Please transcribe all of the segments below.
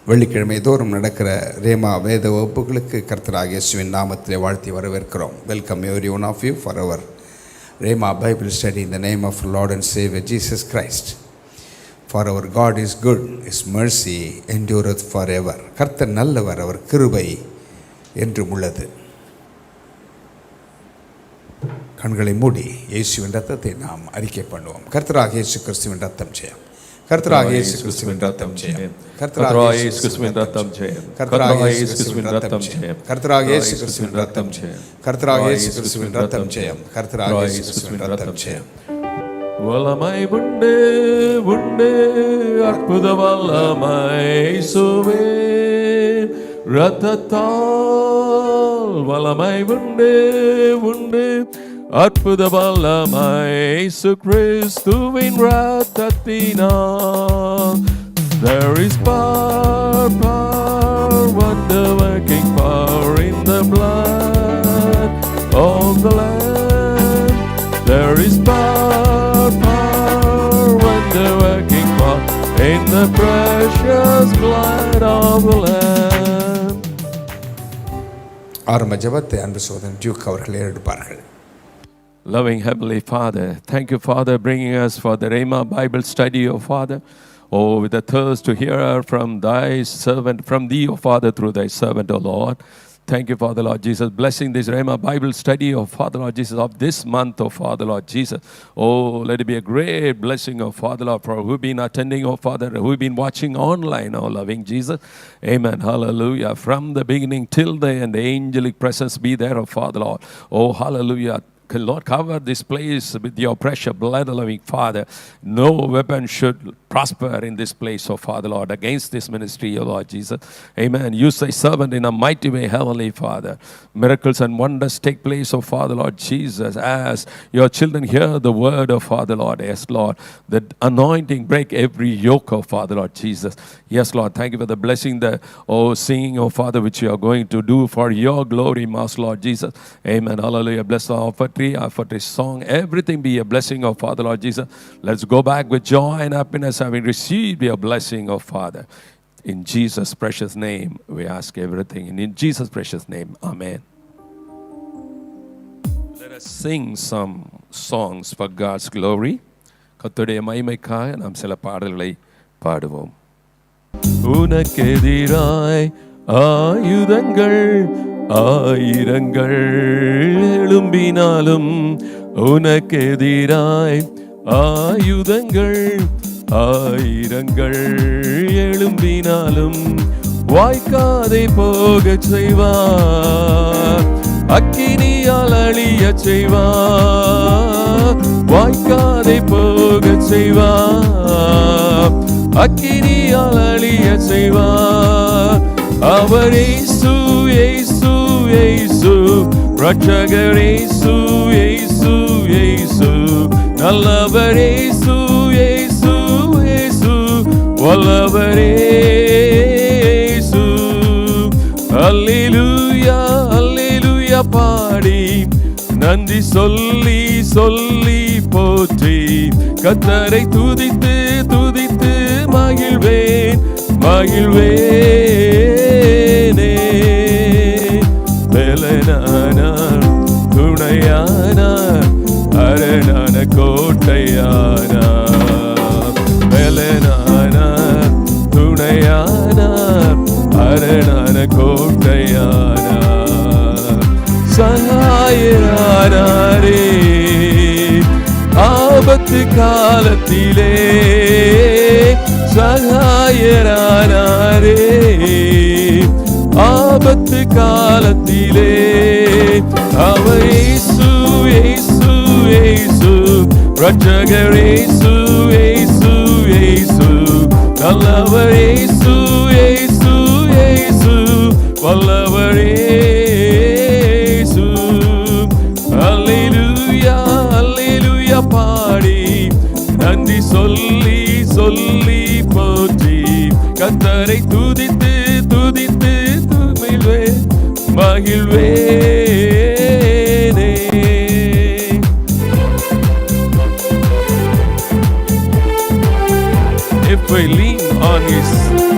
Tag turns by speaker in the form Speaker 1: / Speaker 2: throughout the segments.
Speaker 1: வெள்ளிக்கிழமை தோறும் நடக்கிற ரேமா வேத வகுப்புகளுக்கு கர்த்தராகிய இயேசுவின் நாமத்திலே வாழ்த்தி வரவேற்கிறோம். Welcome every one of you for our rhema Bible study in the name of Lord and Saviour Jesus Christ. For our God is good, is mercy endureth for ever. கர்த்தர் நல்லவர், அவர் கிருபை என்றும் உள்ளது. கண்களை மூடி இயேசுவின் ரத்தத்தை நாம் அறிக்கை பண்ணுவோம். கர்த்தராகிய இயேசு கிறிஸ்துவின் ரத்தம் ஜெயம். கர்த்தராகிய இயேசு கிறிஸ்துவின் ரத்தம் ஜெயம். கர்த்தராகிய இயேசு கிறிஸ்துவின் ரத்தம் ஜெயம். கர்த்தராகிய இயேசு கிறிஸ்துவின் ரத்தம் ஜெயம். கர்த்தராகிய இயேசு கிறிஸ்துவின் ரத்தம் ஜெயம். கர்த்தராகிய இயேசு கிறிஸ்துவின் ரத்தம் ஜெயம். கர்த்தராகிய இயேசு கிறிஸ்துவின் ரத்தம் ஜெயம்.
Speaker 2: வல்லமை உண்டு உண்டு அற்புத வல்லமை இயேசுவே ரத்தத்தால். வல்லமை உண்டு உண்டு அற்புத வல்லமை இயேசு கிறிஸ்துவின் ரத்தத்தினால். There is power, power, wonder-working power in the blood of the Lamb. There is power, power, wonder-working power in the precious blood of the Lamb.
Speaker 1: ஆரம்ப ஜெபத்தை அன்பு சகோதரன் டியூக் அவர்கள் எடுப்பார்கள்.
Speaker 2: Loving Heavenly Father, thank you, Father, bringing us for the Rhema Bible study, O Father. Oh, with a thirst to hear from thy servant, from thee, O Father, through thy servant, O Lord. Thank you, Father, Lord Jesus, blessing this Rhema Bible study, O Father, Lord Jesus, of this month, O Father, Lord Jesus. Oh, let it be a great blessing, O Father, Lord, for who've been attending, O Father, who've been watching online, O loving Jesus. Amen, hallelujah. From the beginning till the end, the angelic presence be there, O Father, Lord. Oh, hallelujah. Lord, cover this place with your precious blood, loving Father. No weapon should prosper in this place, oh Father, Lord, against this ministry, oh Lord Jesus. Amen. Use thy servant in a mighty way, Heavenly Father. Miracles and wonders take place, oh Father, Lord Jesus, as your children hear the word of Father, Lord. Yes, Lord. The anointing break every yoke, oh Father, Lord Jesus. Yes, Lord. Thank you for the blessing, the singing, oh Father, which you are going to do for your glory, Master, Lord Jesus. Amen. Hallelujah. Bless the offertory song. Everything be a blessing, oh Father, Lord Jesus. Let's go back with joy and happiness, having received your blessing, oh Father. In Jesus' precious name, we ask everything. And in Jesus' precious name, amen. Let us sing some songs for God's glory. கர்த்தருடைய மகிமைக்காக நாம் சில பாடல்களை பாடுவோம். உனக்கெதிராய் ஆயுதங்கள் ஆயிரங்கள் எழும்பினாலும், உனக்கெதிராய் ஆயுதங்கள் ஆயிரங்கள் எழும்பினாலும் வாய்க்காதை போகச் செய்வார், அக்கினியால் அழியச் செய்வார். வாய்க்காதை போகச் செய்வார், அக்கினியால் அழியச் செய்வார். அவர் இயேசு இயேசு இயேசு, ரட்சகர் இயேசு இயேசு இயேசு, நல்லவர் இயேசு இயேசு இயேசு, வல்லவர் இயேசு. அல்லேலூயா அல்லேலூயா பாடி நன்றி சொல்லி சொல்லி போற்றி கர்த்தரை துதித்து துதித்து மகிழ்வேன் மகிழ்வேனே. பெலனானார் துணையானார், அரணான கோட்டையானார். பெலனானார் துணையானார், அரணான கோட்டையானார். சகாயரானாரே ஆபத்து காலத்திலே, சகாயரானாரே ஆபத்து காலத்திலே. அவர் இயேசு இயேசு இயேசு, ரட்சகர் இயேசு இயேசு இயேசு, நல்லவர் இயேசு இயேசு இயேசு, வல்லவர் இயேசு. அல்லேலூயா அல்லேலூயா பாடி நன்றி சொல்லி சொல்லி போற்றி கர்த்தரை துதித்து துதித்து மகிழ்வேனே. If we lean on His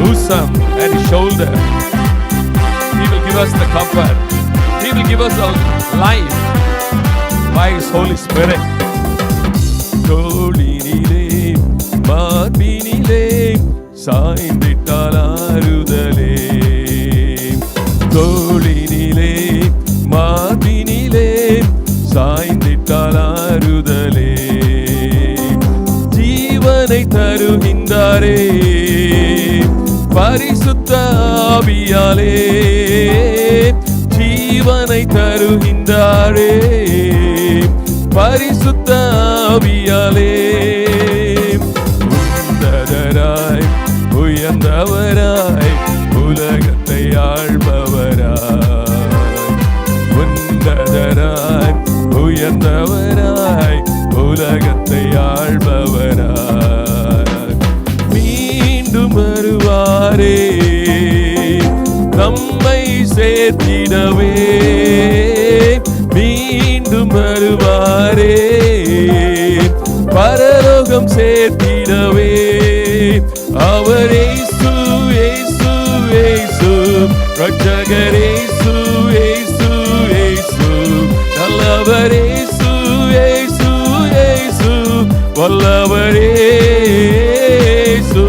Speaker 2: bosom and His shoulder, He will give us the comfort. He will give us a life by His Holy Spirit. தோளினிலே மார்பினிலே சாய்ந்திட்டால் ஆறுதலே, தோளினிலே மார்பினிலே சாய்ந்திட்டால் ஆறுதலே, ஜீவனை தருகின்றாரே பரிசுத்த ஆவியாலே, ஜீவனை தருகின்றாரே பரிசுத்த ஆவியாலே, உன்னதராய் உயர்ந்தவராய் உலகத்தை ஆள்பவராய், உன்னதராய் உயர்ந்தவராய் உலகத்தை ஆள்பவராய், மீண்டும் வருவாரே நம்மை சேர்த்திடவே, மீண்டும் வருவாரே பரலோகம் சேர்த்திடவே, அவர் இயேசு இயேசு இயேசு ரட்சகர் இயேசு இயேசு இயேசு நல்லவர் இயேசு இயேசு இயேசு வல்லவர் இயேசு.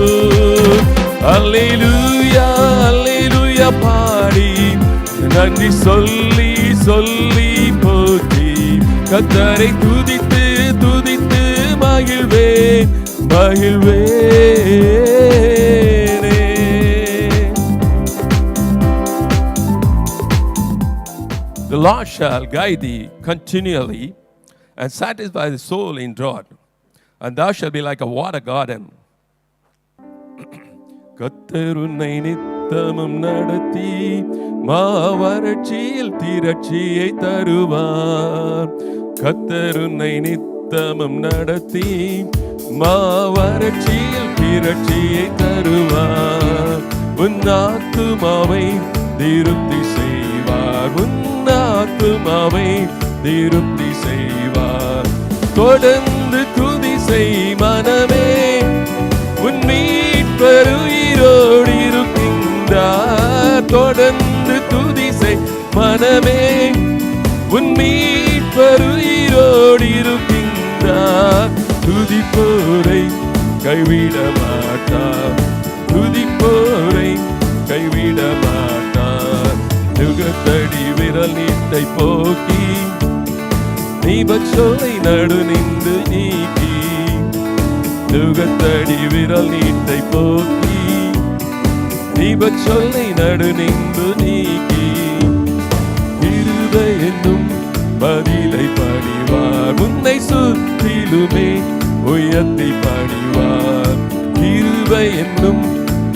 Speaker 2: அல்லேலூயா அல்லேலூயா பாடி நன்றி சொல்லி சொல்லி போற்றி கர்த்தரை துதித்து துதித்து மகிழ்வேன் மகிழ்வேனே. The Lord shall guide thee continually and satisfy the soul in drought, and thou shalt be like a water garden. கர்த்தர் உன்னை நித்தமும் நடத்தி மாவறட்சியில் திரட்சியை தருவார், கர்த்தர் உன்னை நித்தமும் நடத்தி மாவறட்சியில் திரட்சியை தருவார், உன் ஆத்துமாவை திருப்தி செய்வார், உன் ஆத்துமாவை திருப்தி செய்வார். தொடர்ந்து துதி செய் மனமே, உன் மீட்பர் உயிரோடு இருக்கின்றார், தொடர்ந்து துதி செய் மனமே, உன் மீட்பர் உயிரோடு இருக்கின்றார். துதிப்போரை கைவிட மாட்டார், துதிப்போரை கைவிட மாட்டார். நுகத்தடி விரல் நீட்டை போக்கி நீபச்சோலை நடு நின்று நீக்கி, நுகத்தடி விரல் நீட்டை போக்கி நீபச்சொல்லை நடு நின்று நீக்கி, கிருபை என்னும் பதிலை பணிவார், உன்னை சுற்றிலுமே உயர்த்தி பணிவார், கிருபை என்னும்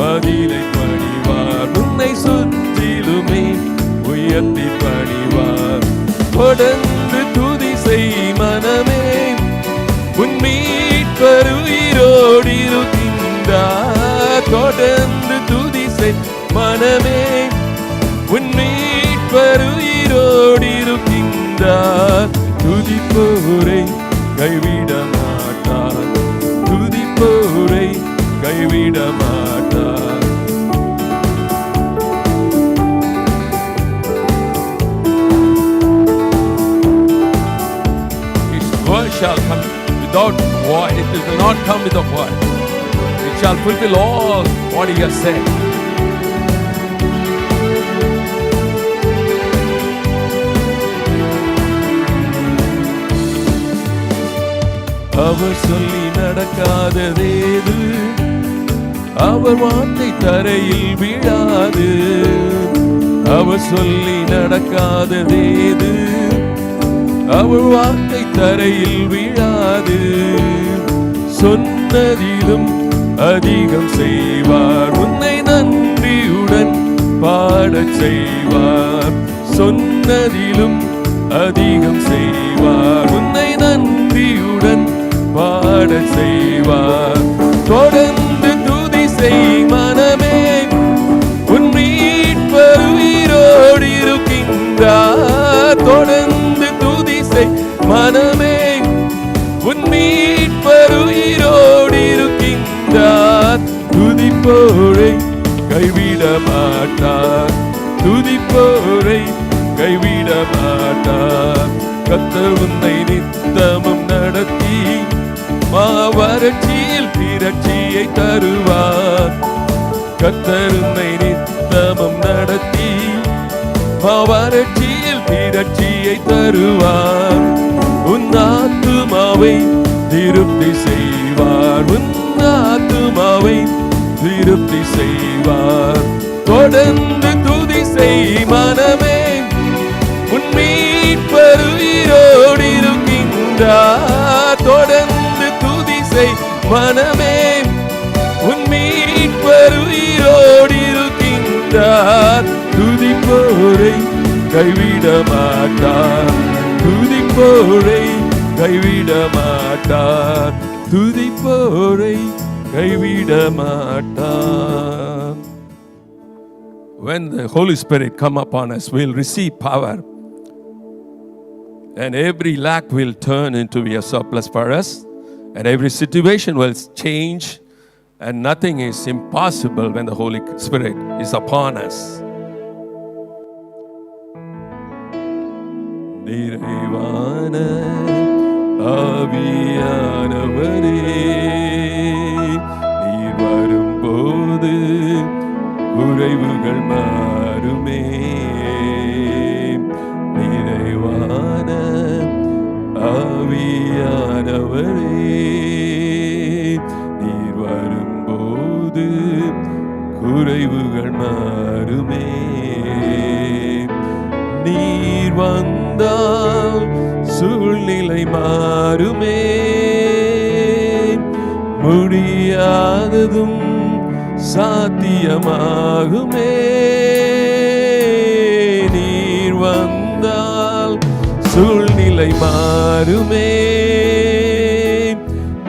Speaker 2: பதிலை பணிவார், உன்னை சுற்றிலுமே உயர்த்தி பணிவார். தொடர்ந்து துதி செய் மனமே, உன் மீட்பர் உயிரோடு இருக்கின்றார், தொடர்ந்து துதி செய் மனமே, உன் மீட்பர் உயிரோடு இருக்கின்றார். துதிப்போரை கைவிட மாட்டார், துதிப்போரை கைவிட மாட்டார். His word shall come without void, it will not come with a void, it shall fulfill all what He has said. அவர் சொல்லி நடக்காததேது, அவர் வார்த்தை தரையில் விழாது, அவர் சொல்லி நடக்காததேது, அவர் வார்த்தை தரையில் விழாது. சொன்னதிலும் அதிகம் செய்வார், உன்னை நன்றியுடன் பாடச் செய்வார். சொன்னதிலும் அதிகம் செய்வார், உன்னை நன்றியுடன் பாடச் செய்வார். தொடர்ந்து துதி செய் மனமே, உன் மீட்பர் உயிரோடு இருக்கின்றார். தொடர்ந்து துதி செய் மனமே, உன் மீட்பர் உயிரோடு இருக்கின்றார். துதிப்போரை கைவிட மாட்டார், துதிப்போரை கைவிட மாட்டார். கர்த்தர் உன்னை நித்தமும் நடத்தி வறட்சியில் திரட்சியை தருவார். கர்த்தர் உன்னை நித்தமும் நடத்தி வறட்சியில் திரட்சியை தருவார். உன் ஆத்துமாவை திருப்தி செய்வார், உன் ஆத்துமாவை திருப்தி செய்வார். தொடர்ந்து துதி செய் மனமே, உன் மீட்பர் உயிரோடு இருக்கின்றார். தொடர்ந்து துதி செய் மனமே, உன் மீட்பர் உயிரோடு இருக்கின்றார். துதிப்போரை கைவிட மாட்டார், துதிப்போரை கைவிட மாட்டார், துதிப்போரை கைவிட மாட்டார். When the Holy Spirit come upon us, we'll receive power, and every lack will turn into a surplus for us, and every situation will change, and nothing is impossible when the Holy Spirit is upon us. நிறைவான ஆவியானவரே, நீர் வரும்போது குறைவுகள் மாறுமே. நிறைவான ஆவியானவரே, நீர் வரும்போது குறைவுகள் மாறுமே. நீர் வந்தால் சூழ்நிலை மாறுமே, முடியாததும் சாத்தியமாகுமே. நீர் வந்தால் சூழ்நிலை மாறுமே,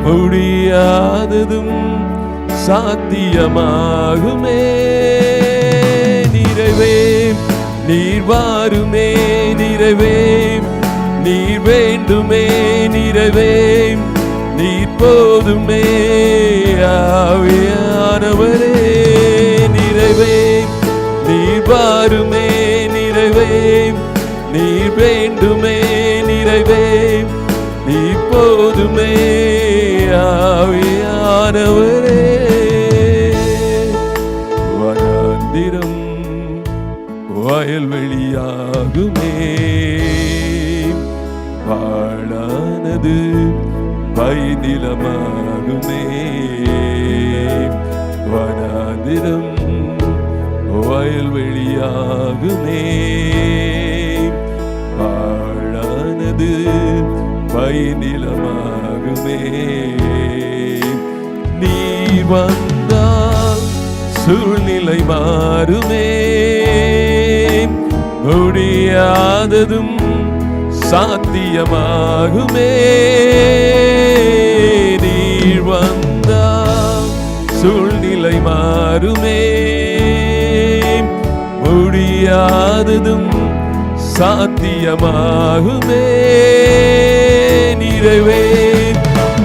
Speaker 2: முடியாததும் சாத்தியமாகுமே. நிறைவே நீர் வாருமே, நிறைவே நீர் வேண்டுமே, நிறைவே நீர் போதுமே. ஆவியானவரே, நிறைவே நீர் வாருமே, நிறைவே நீர் வேண்டுமே, நிறைவே நீர் போதுமே. ஆவியானவரே, வனாந்திரம் வயல்வெளியாகுமே, பாழானது பைநிலமாகுமே. வனாந்திரம் வயல்வெளியாகுமே, பாழானது பைநிலமாகுமே. நீ வந்தால் சூழ்நிலை மாறுமே, முடியாததும் சாத்தியமாகுமே. நீர் வந்தால் சூழ்நிலை மாறுமே, முடியாததும் சாத்தியமாகுமே. நிறைவே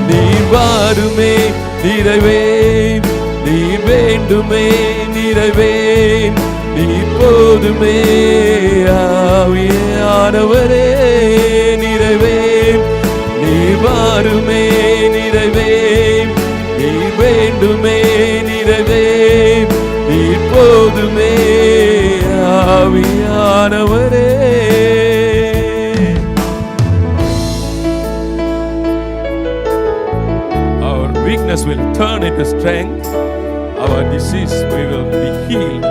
Speaker 2: நீர் வாருமே, நிறைவே நீர் வேண்டுமே, நிறைவே நீர் போதுமே. ஆவியானவரே, நிறைவே நீர் வாருமே, நிறைவே நீர் வேண்டுமே, நிறைவே நீர் போதுமே. ஆவியானவரே, our weakness will turn into strength, our disease we will be healed,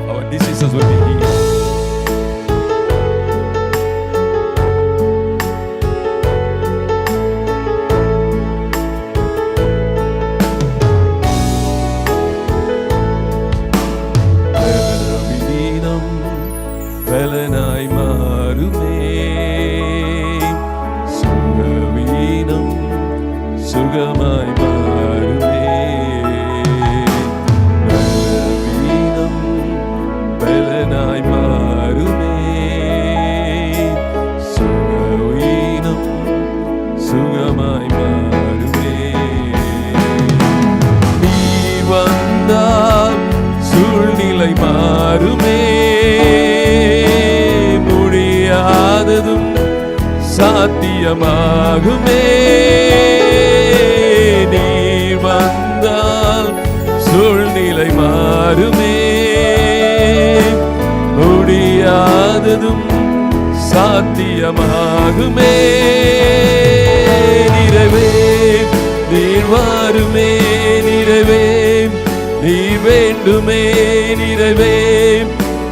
Speaker 2: our diseases will be healed. பலனாய் மாறுமே, சுகவீனம் சுகமாய் மாறுமே. பலவீனம் பலனாய் மாறுமே, சுகவீனம் சுகமாய் மாறுமே. சாத்தியமாகுமே. நீர் வந்தால் சூழ்நிலை மாறுமே. முடியாததும் சாத்தியமாகுமே. நிறைவே நீர் வாருமே. நிறைவே நீர் வேண்டுமே. நிறைவே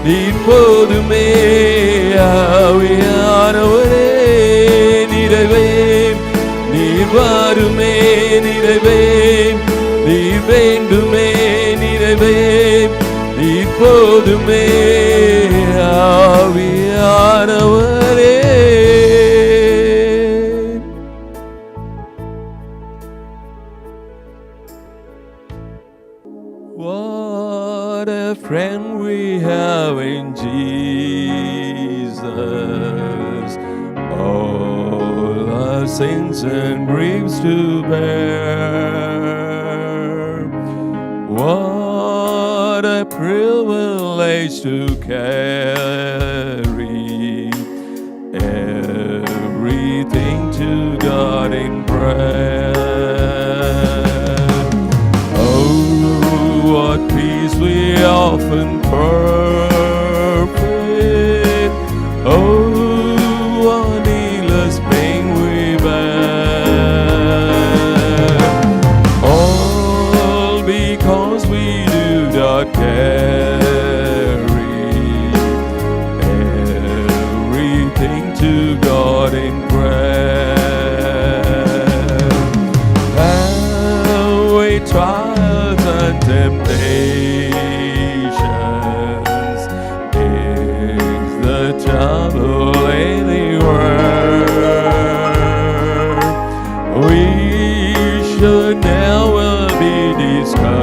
Speaker 2: நீர் போதுமே. ஆவியானவரே நிறைவே நீர் வாருமே. நிறைவே நீர் வேண்டுமே. நிறைவே நீர் போதுமே. ஆவியானவரே. What a friend we have in Jesus, all our sins and griefs to bear. What a privilege to carry everything to God in prayer. What peace we often forfeit. Oh, what needless pain we bear. All because we do not carry everything to God in prayer. And we trials and temptations is the trouble anywhere. We should never be discouraged.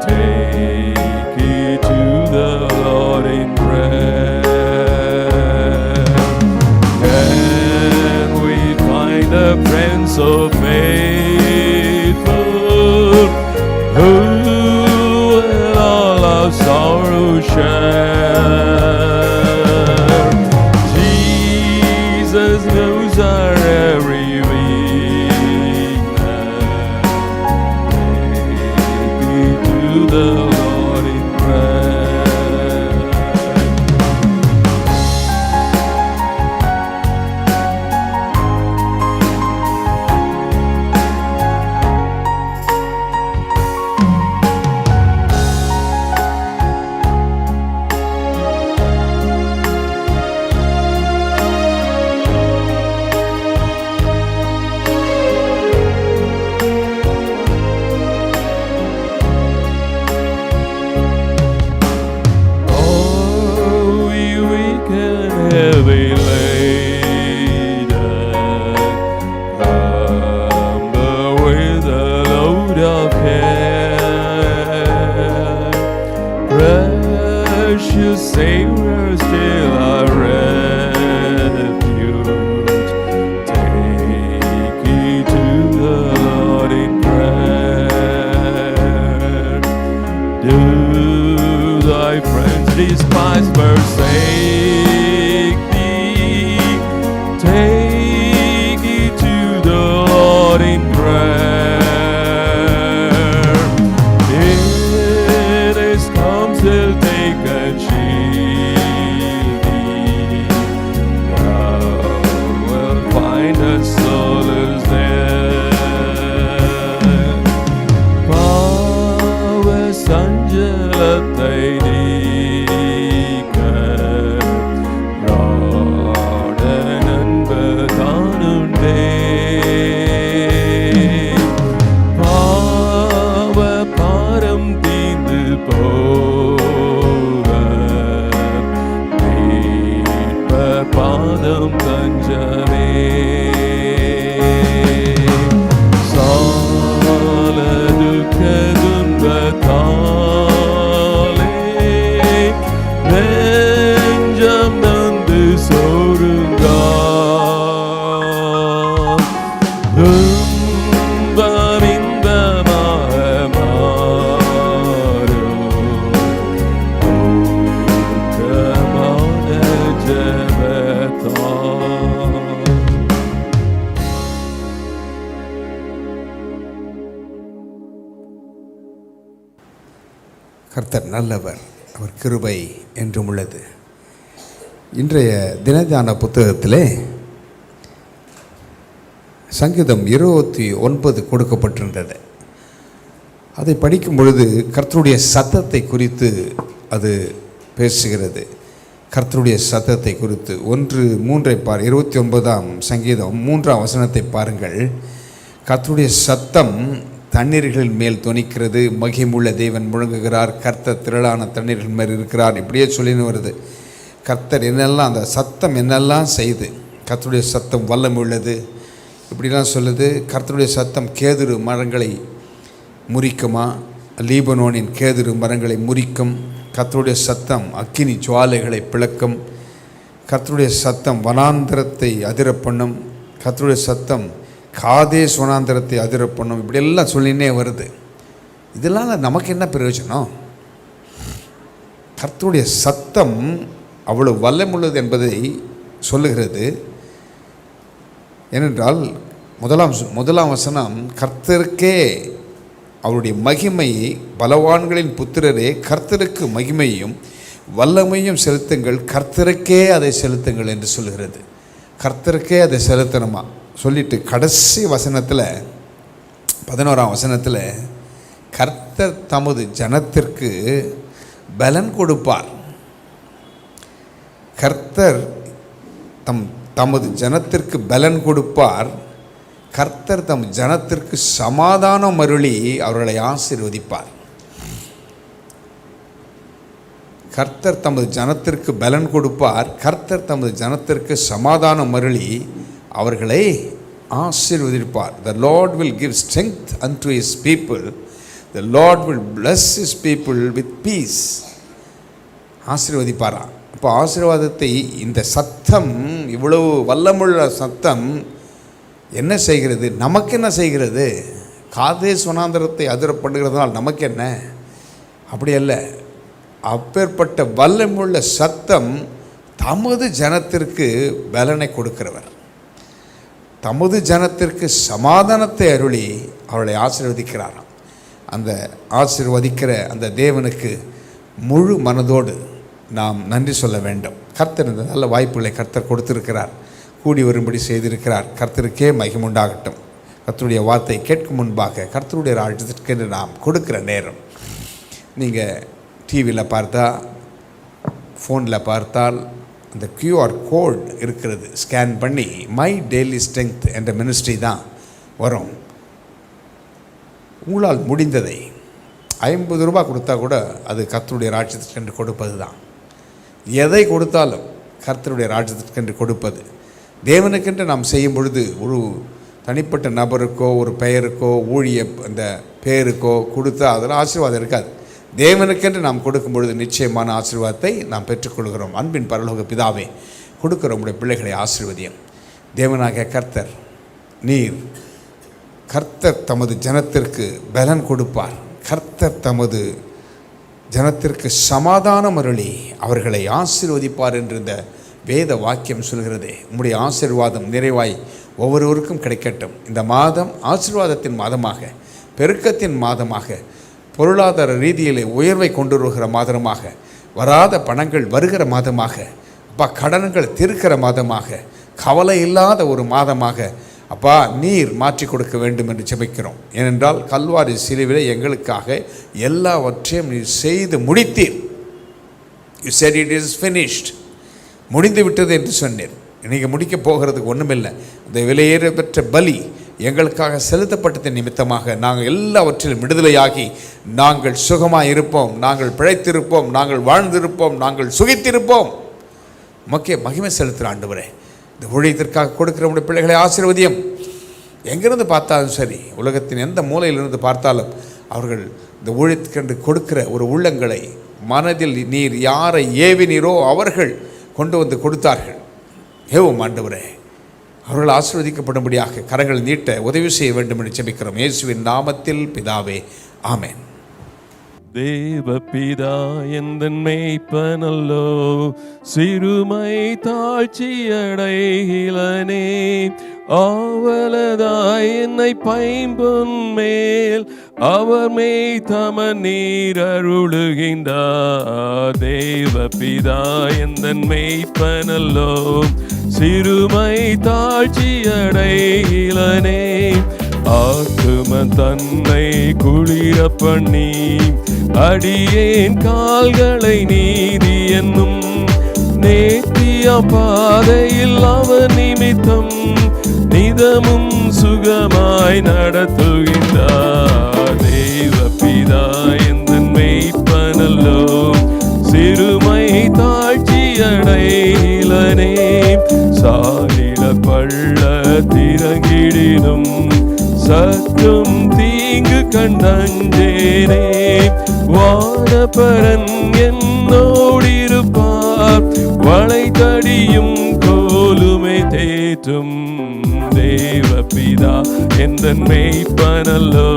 Speaker 2: Take it to the Lord in prayer. Can we find a friend so faithful, who will all our sorrow share? Jesus knows our every weakness. Take it to the Lord in prayer.
Speaker 1: கர்த்தர் நல்லவர், அவர் கிருபை என்றும் உள்ளது. இன்றைய தினதான புத்தகத்திலே சங்கீதம் 29 கொடுக்கப்பட்டிருந்தது. அதை படிக்கும் பொழுது கர்த்தருடைய சத்தத்தை குறித்து அது பேசுகிறது. கர்த்தருடைய சத்தத்தை குறித்து 1:3 பார், 29ஆம் சங்கீதம் 3ஆம் வசனத்தை பாருங்கள். கர்த்தருடைய சத்தம் தண்ணீர்களின் மேல் தொனிக்கிறது, மகிமுள்ள தேவன் முழங்குகிறார், கர்த்தர் திரளான தண்ணீர்கள் மேல் இருக்கிறார். இப்படியே சொல்லின்னு வருது. கர்த்தர் என்னெல்லாம், அந்த சத்தம் என்னெல்லாம் செய்து, கர்த்தருடைய சத்தம் வல்லமை உள்ளது இப்படிலாம் சொல்லுது. கர்த்தருடைய சத்தம் கேதுரு மரங்களை முறிக்குமா, லீபனோனின் கேதுரு மரங்களை முறிக்கும். கர்த்தருடைய சத்தம் அக்கினி ஜுவாலைகளை பிளக்கும். கர்த்தருடைய சத்தம் வனாந்தரத்தை அதிர பண்ணும். கர்த்தருடைய சத்தம் காதேஸ் வனாந்தரத்தை அதிர பண்ணும். இப்படியெல்லாம் சொல்லினே வருது. இதெல்லாம் நமக்கு என்ன பிரயோஜனம்? கர்த்தருடைய சத்தம் அவ்வளவு வல்லமுள்ளது என்பதை சொல்லுகிறது. ஏனென்றால் முதலாம் வசனம், கர்த்தருக்கே அவருடைய மகிமை, பலவான்களின் புத்திரரே கர்த்தருக்கு மகிமையும் வல்லமையும் செலுத்துங்கள், கர்த்தருக்கே அதை செலுத்துங்கள் என்று சொல்லுகிறது. கர்த்தருக்கே அதை செலுத்தணுமா சொல்லிட்டு கடைசி வசனத்தில் 11ஆம் வசனத்தில் கர்த்தர் தமது ஜனத்திற்கு பலன் கொடுப்பார். கர்த்தர் தமது ஜனத்திற்கு பலன் கொடுப்பார். கர்த்தர் தம் ஜனத்திற்கு சமாதானம் அருளி அவர்களை ஆசீர்வதிப்பார். கர்த்தர் தமது ஜனத்திற்கு பலன் கொடுப்பார். கர்த்தர் தமது ஜனத்திற்கு சமாதானம் அருளி அவர்களை ஆசீர்வதிப்பார். The Lord will give strength unto his people. The Lord will bless his people with peace. ஆசீர்வதிப்பாரா? அப்போ ஆசீர்வாதத்தை இந்த சத்தம், இவ்வளவு வல்லமுள்ள சத்தம் என்ன செய்கிறது? நமக்கு என்ன செய்கிறது? காதேஸ் வனாந்தரத்தை அதிர பண்ணுகிறதுனால் நமக்கு என்ன? அப்படி அல்ல. அப்பேற்பட்ட வல்லமுள்ள சத்தம் தமது ஜனத்திற்கு பலனை கொடுக்கிறவர், தமது ஜனத்திற்கு சமாதானத்தை அருளி அவளை ஆசீர்வதிக்கிறாராம். அந்த ஆசீர்வதிக்கிற அந்த தேவனுக்கு முழு மனதோடு நாம் நன்றி சொல்ல வேண்டும். கர்த்தர் இந்த நல்ல வாய்ப்புகளை கர்த்தர் கொடுத்திருக்கிறார், கூடி வரும்படி செய்திருக்கிறார். கர்த்தருக்கே மகிமுண்டாகட்டும். கர்த்தருடைய வார்த்தை கேட்கும் முன்பாக கர்த்தருடைய ராஜ்யத்திற்கு நாம் கொடுக்கிற நேரம், நீங்கள் டிவியில் பார்த்தா, ஃபோனில் பார்த்தால் அந்த கியூஆர் கோட் இருக்கிறது, ஸ்கேன் பண்ணி மை டெய்லி ஸ்ட்ரெங்த் என்ற மினிஸ்ட்ரி தான் வரும். உங்களால் முடிந்ததை 50 ரூபாய் கொடுத்தா கூட அது கர்த்தருடைய ராஜ்யத்திற்கென்று கொடுப்பது தான். எதை கொடுத்தாலும் கர்த்தருடைய ராஜ்யத்திற்கென்று கொடுப்பது. தேவனுக்கென்று நாம் செய்யும் பொழுது ஒரு தனிப்பட்ட நபருக்கோ ஒரு பெயருக்கோ ஊழிய அந்த பேருக்கோ கொடுத்தா அதில் ஆசீர்வாதம் இருக்காது. தேவனுக்கென்று நாம் கொடுக்கும் பொழுது நிச்சயமான ஆசீர்வாதத்தை நாம் பெற்றுக்கொள்கிறோம். அன்பின் பரலோக பிதாவே, கொடுக்கிற உங்களுடைய பிள்ளைகளை ஆசீர்வதியும். தேவனாகிய கர்த்தர் நீர், கர்த்தர் தமது ஜனத்திற்கு பலன் கொடுப்பார், கர்த்தர் தமது ஜனத்திற்கு சமாதானம் அருளி அவர்களை ஆசீர்வதிப்பார் என்று இந்த வேத வாக்கியம் சொல்கிறதே. உம்முடைய ஆசீர்வாதம் நிறைவாய் ஒவ்வொருவருக்கும் கிடைக்கட்டும். இந்த மாதம் ஆசீர்வாதத்தின் மாதமாக, பெருக்கத்தின் மாதமாக, பொருளாதார ரீதியிலே உயர்வை கொண்டு வருகிற மாதமாக, வராத பணங்கள் வருகிற மாதமாக, அப்பா கடன்கள் தீர்க்கிற மாதமாக, கவலை இல்லாத ஒரு மாதமாக அப்பா நீர் மாற்றி கொடுக்க வேண்டும் என்று ஜெபிக்கிறோம். ஏனென்றால் கல்வாரி சிலுவிலே எங்களுக்காக எல்லாவற்றையும் நீர் செய்து முடித்தீர். You said it is finished. முடிந்து விட்டது என்று சொன்னீர். இன்றைக்கி முடிக்கப் போகிறதுக்கு ஒன்றுமில்லை. அந்த விலையேற பெற்ற பலி எங்களுக்காக செலுத்தப்பட்டது நிமித்தமாக நாங்கள் எல்லாவற்றிலும் விடுதலையாகி நாங்கள் சுகமாக இருப்போம், நாங்கள் பிழைத்திருப்போம், நாங்கள் வாழ்ந்திருப்போம், நாங்கள் சுகித்திருப்போம். மக்கே மகிமை செலுத்துகிற ஆண்டவரே, இந்த ஊழியத்திற்காக கொடுக்கிற உடைய பிள்ளைகளை ஆசீர்வதியும். எங்கிருந்து பார்த்தாலும் சரி, உலகத்தின் எந்த மூலையிலிருந்து பார்த்தாலும் அவர்கள் இந்த ஊழியத்துக்கென்று கொடுக்கிற ஒரு உள்ளங்களை மனதில் நீர் யாரை ஏவினீரோ அவர்கள் கொண்டு வந்து கொடுத்தார்கள். ஏவும் ஆண்டவரே, அவர்கள் ஆசீர்வதிக்கப்படும்படியாக கரங்கள் நீட்ட உதவி செய்ய வேண்டும் என்று ஜெபிக்கிறோம். இயேசுவின் நாமத்தில் பிதாவே, ஆமென்.
Speaker 2: தேவ பிதா எந்தன் மேய்ப்பனல்லோ, சிறுமை தாழ்ச்சி அடைகிலனே, ஆவலதாய் என்னை பைம்பொன் மேல் அவர் மேய் தம நீர் அருளுகின்றார். தேவ பிதா எந்தன் மேய்ப்பனல்லோ, சிறுமை தாழ்ச்சி அடையிலனே. ஆத்தும தன்னை குளிர பண்ணி அடியேன் கால்களை நீதி என்னும் நேத்திய பாதையில் அவர் நிமித்தம் நிதமும் சுகமாய் நடத்துகின்றார். தேவ பிதா எந்தன் மேய்ப்பனல்லோ, சிறுமை தாழ்ச்சி அடையிலனே. சாலிட பள்ள திறங்கிடினும் சற்றும் தீங்கு கண்டஞ்சேனே. வானபரன் என்னோடிருப்பார், வளைதடியும் கோலுமை தேற்றும். தேவ பிதா எந்தன் மேய்ப்பனல்லோ,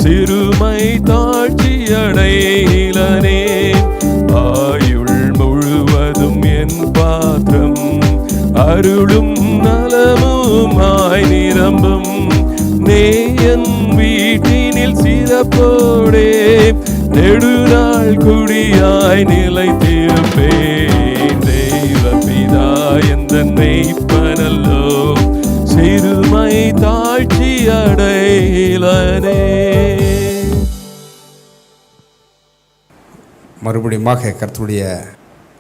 Speaker 2: சிறுமை தாழ்ச்சி அடையிலனே. ஆயுள் முழுவதும் என் பாத்திரம் அருளும் நலமுமாய் நிரம்பும். நேயன் வீட்டினில் சிறப்போடே நெடுநாள் குடியாய் நிலைத்திருப்பேன். தெய்வ பிதா எந்தன் மேய்ப்பனல்லோ, சிறுமை தாழ்ச்சி அடையிலனே.
Speaker 1: மறுபடியுமாக கர்த்தருடைய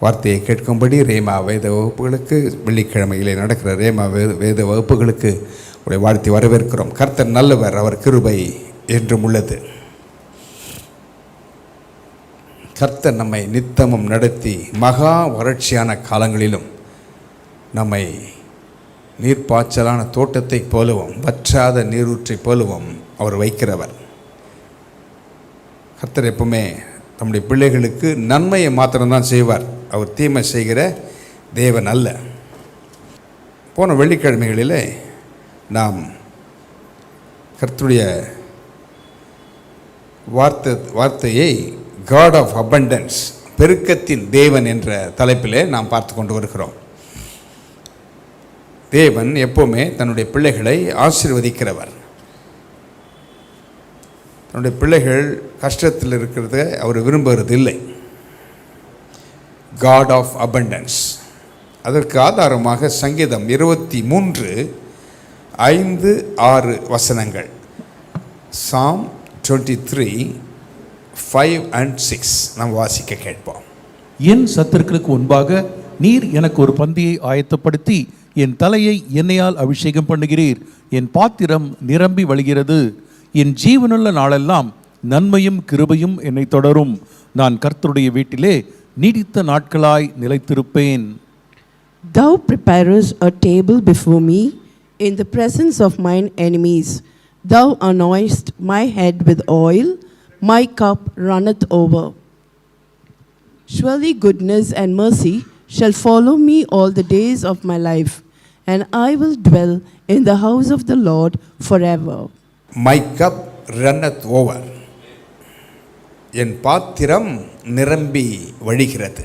Speaker 1: வார்த்தையை கேட்கும்படி ரேமா வேத வகுப்புகளுக்கு வெள்ளிக்கிழமையிலே நடக்கிற ரேமா வேத வகுப்புகளுக்கு உடைய வாழ்த்தி வரவேற்கிறோம். கர்த்தர் நல்லவர், அவர் கிருபை என்றும் உள்ளது. கர்த்தர் நம்மை நித்தமும் நடத்தி மகா வறட்சியான காலங்களிலும் நம்மை நீர்ப்பாய்ச்சலான தோட்டத்தைப் போலவும் வற்றாத நீரூற்றைப் போலவும் அவர் வைக்கிறவர். கர்த்தர் எப்பவுமே நம்முடைய பிள்ளைகளுக்கு நன்மையை மாத்திரம்தான் செய்வார். அவர் தீமை செய்கிற தேவன் அல்ல. போன வெள்ளிக்கிழமைகளிலே நாம் கர்த்தருடைய வார்த்தையை காட் ஆஃப் அபண்டன்ஸ், பெருக்கத்தின் தேவன் என்ற தலைப்பிலே நாம் பார்த்து கொண்டு வருகிறோம். தேவன் எப்போவுமே தன்னுடைய பிள்ளைகளை ஆசீர்வதிக்கிறவர். தன்னுடைய பிள்ளைகள் கஷ்டத்தில் இருக்கிறத அவர் விரும்புகிறது இல்லை. God of abundance. அதற்கு ஆதாரமாக சங்கீதம் 23:5-6 வசனங்கள். Psalm 23:5-6 நாம் வாசிக்க கேட்போம்.
Speaker 3: என் சத்துருக்களுக்கு முன்பாக நீர் எனக்கு ஒரு பந்தியை ஆயத்தப்படுத்தி என் தலையை எண்ணெயால் அபிஷேகம் பண்ணுகிறீர். என் பாத்திரம் நிரம்பி வழிகிறது. என் ஜீவனுள்ள நாளெல்லாம் நன்மையும் கிருபையும் என்னை தொடரும். நான் கர்த்தருடைய வீட்டிலே நீடித்த நாட்களாய் நிலைத்திருப்பேன்.
Speaker 4: Thou preparest a table before me in the presence of mine enemies. Thou anointest my head with oil, my cup runneth over. Surely goodness and mercy shall follow me all the days of my life, and I will dwell in the house of the Lord forever.
Speaker 1: My cup runneth over. என் பாத்திரம் நிரம்பி வழிகிறது.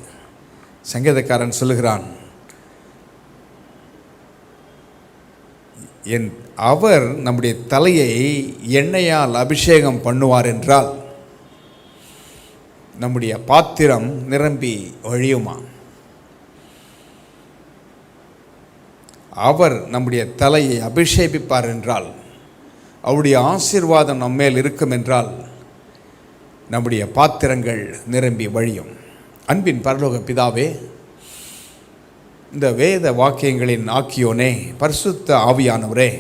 Speaker 1: சங்கீதக்காரன் சொல்லுகிறான், அவர் நம்முடைய தலையை எண்ணெயால் அபிஷேகம் பண்ணுவார் என்றால் நம்முடைய பாத்திரம் நிரம்பி வழியுமா? அவர் நம்முடைய தலையை அபிஷேகிப்பார் என்றால், அவருடைய ஆசீர்வாதம் நம்மேல் இருக்கும் என்றால் நம்முடைய பாத்திரங்கள் நிரம்பி வழியும். அன்பின் பரலோக பிதாவே, இந்த வேத வாக்கியங்களின் ஆக்கியோனே, பரிசுத்த ஆவியானவரே,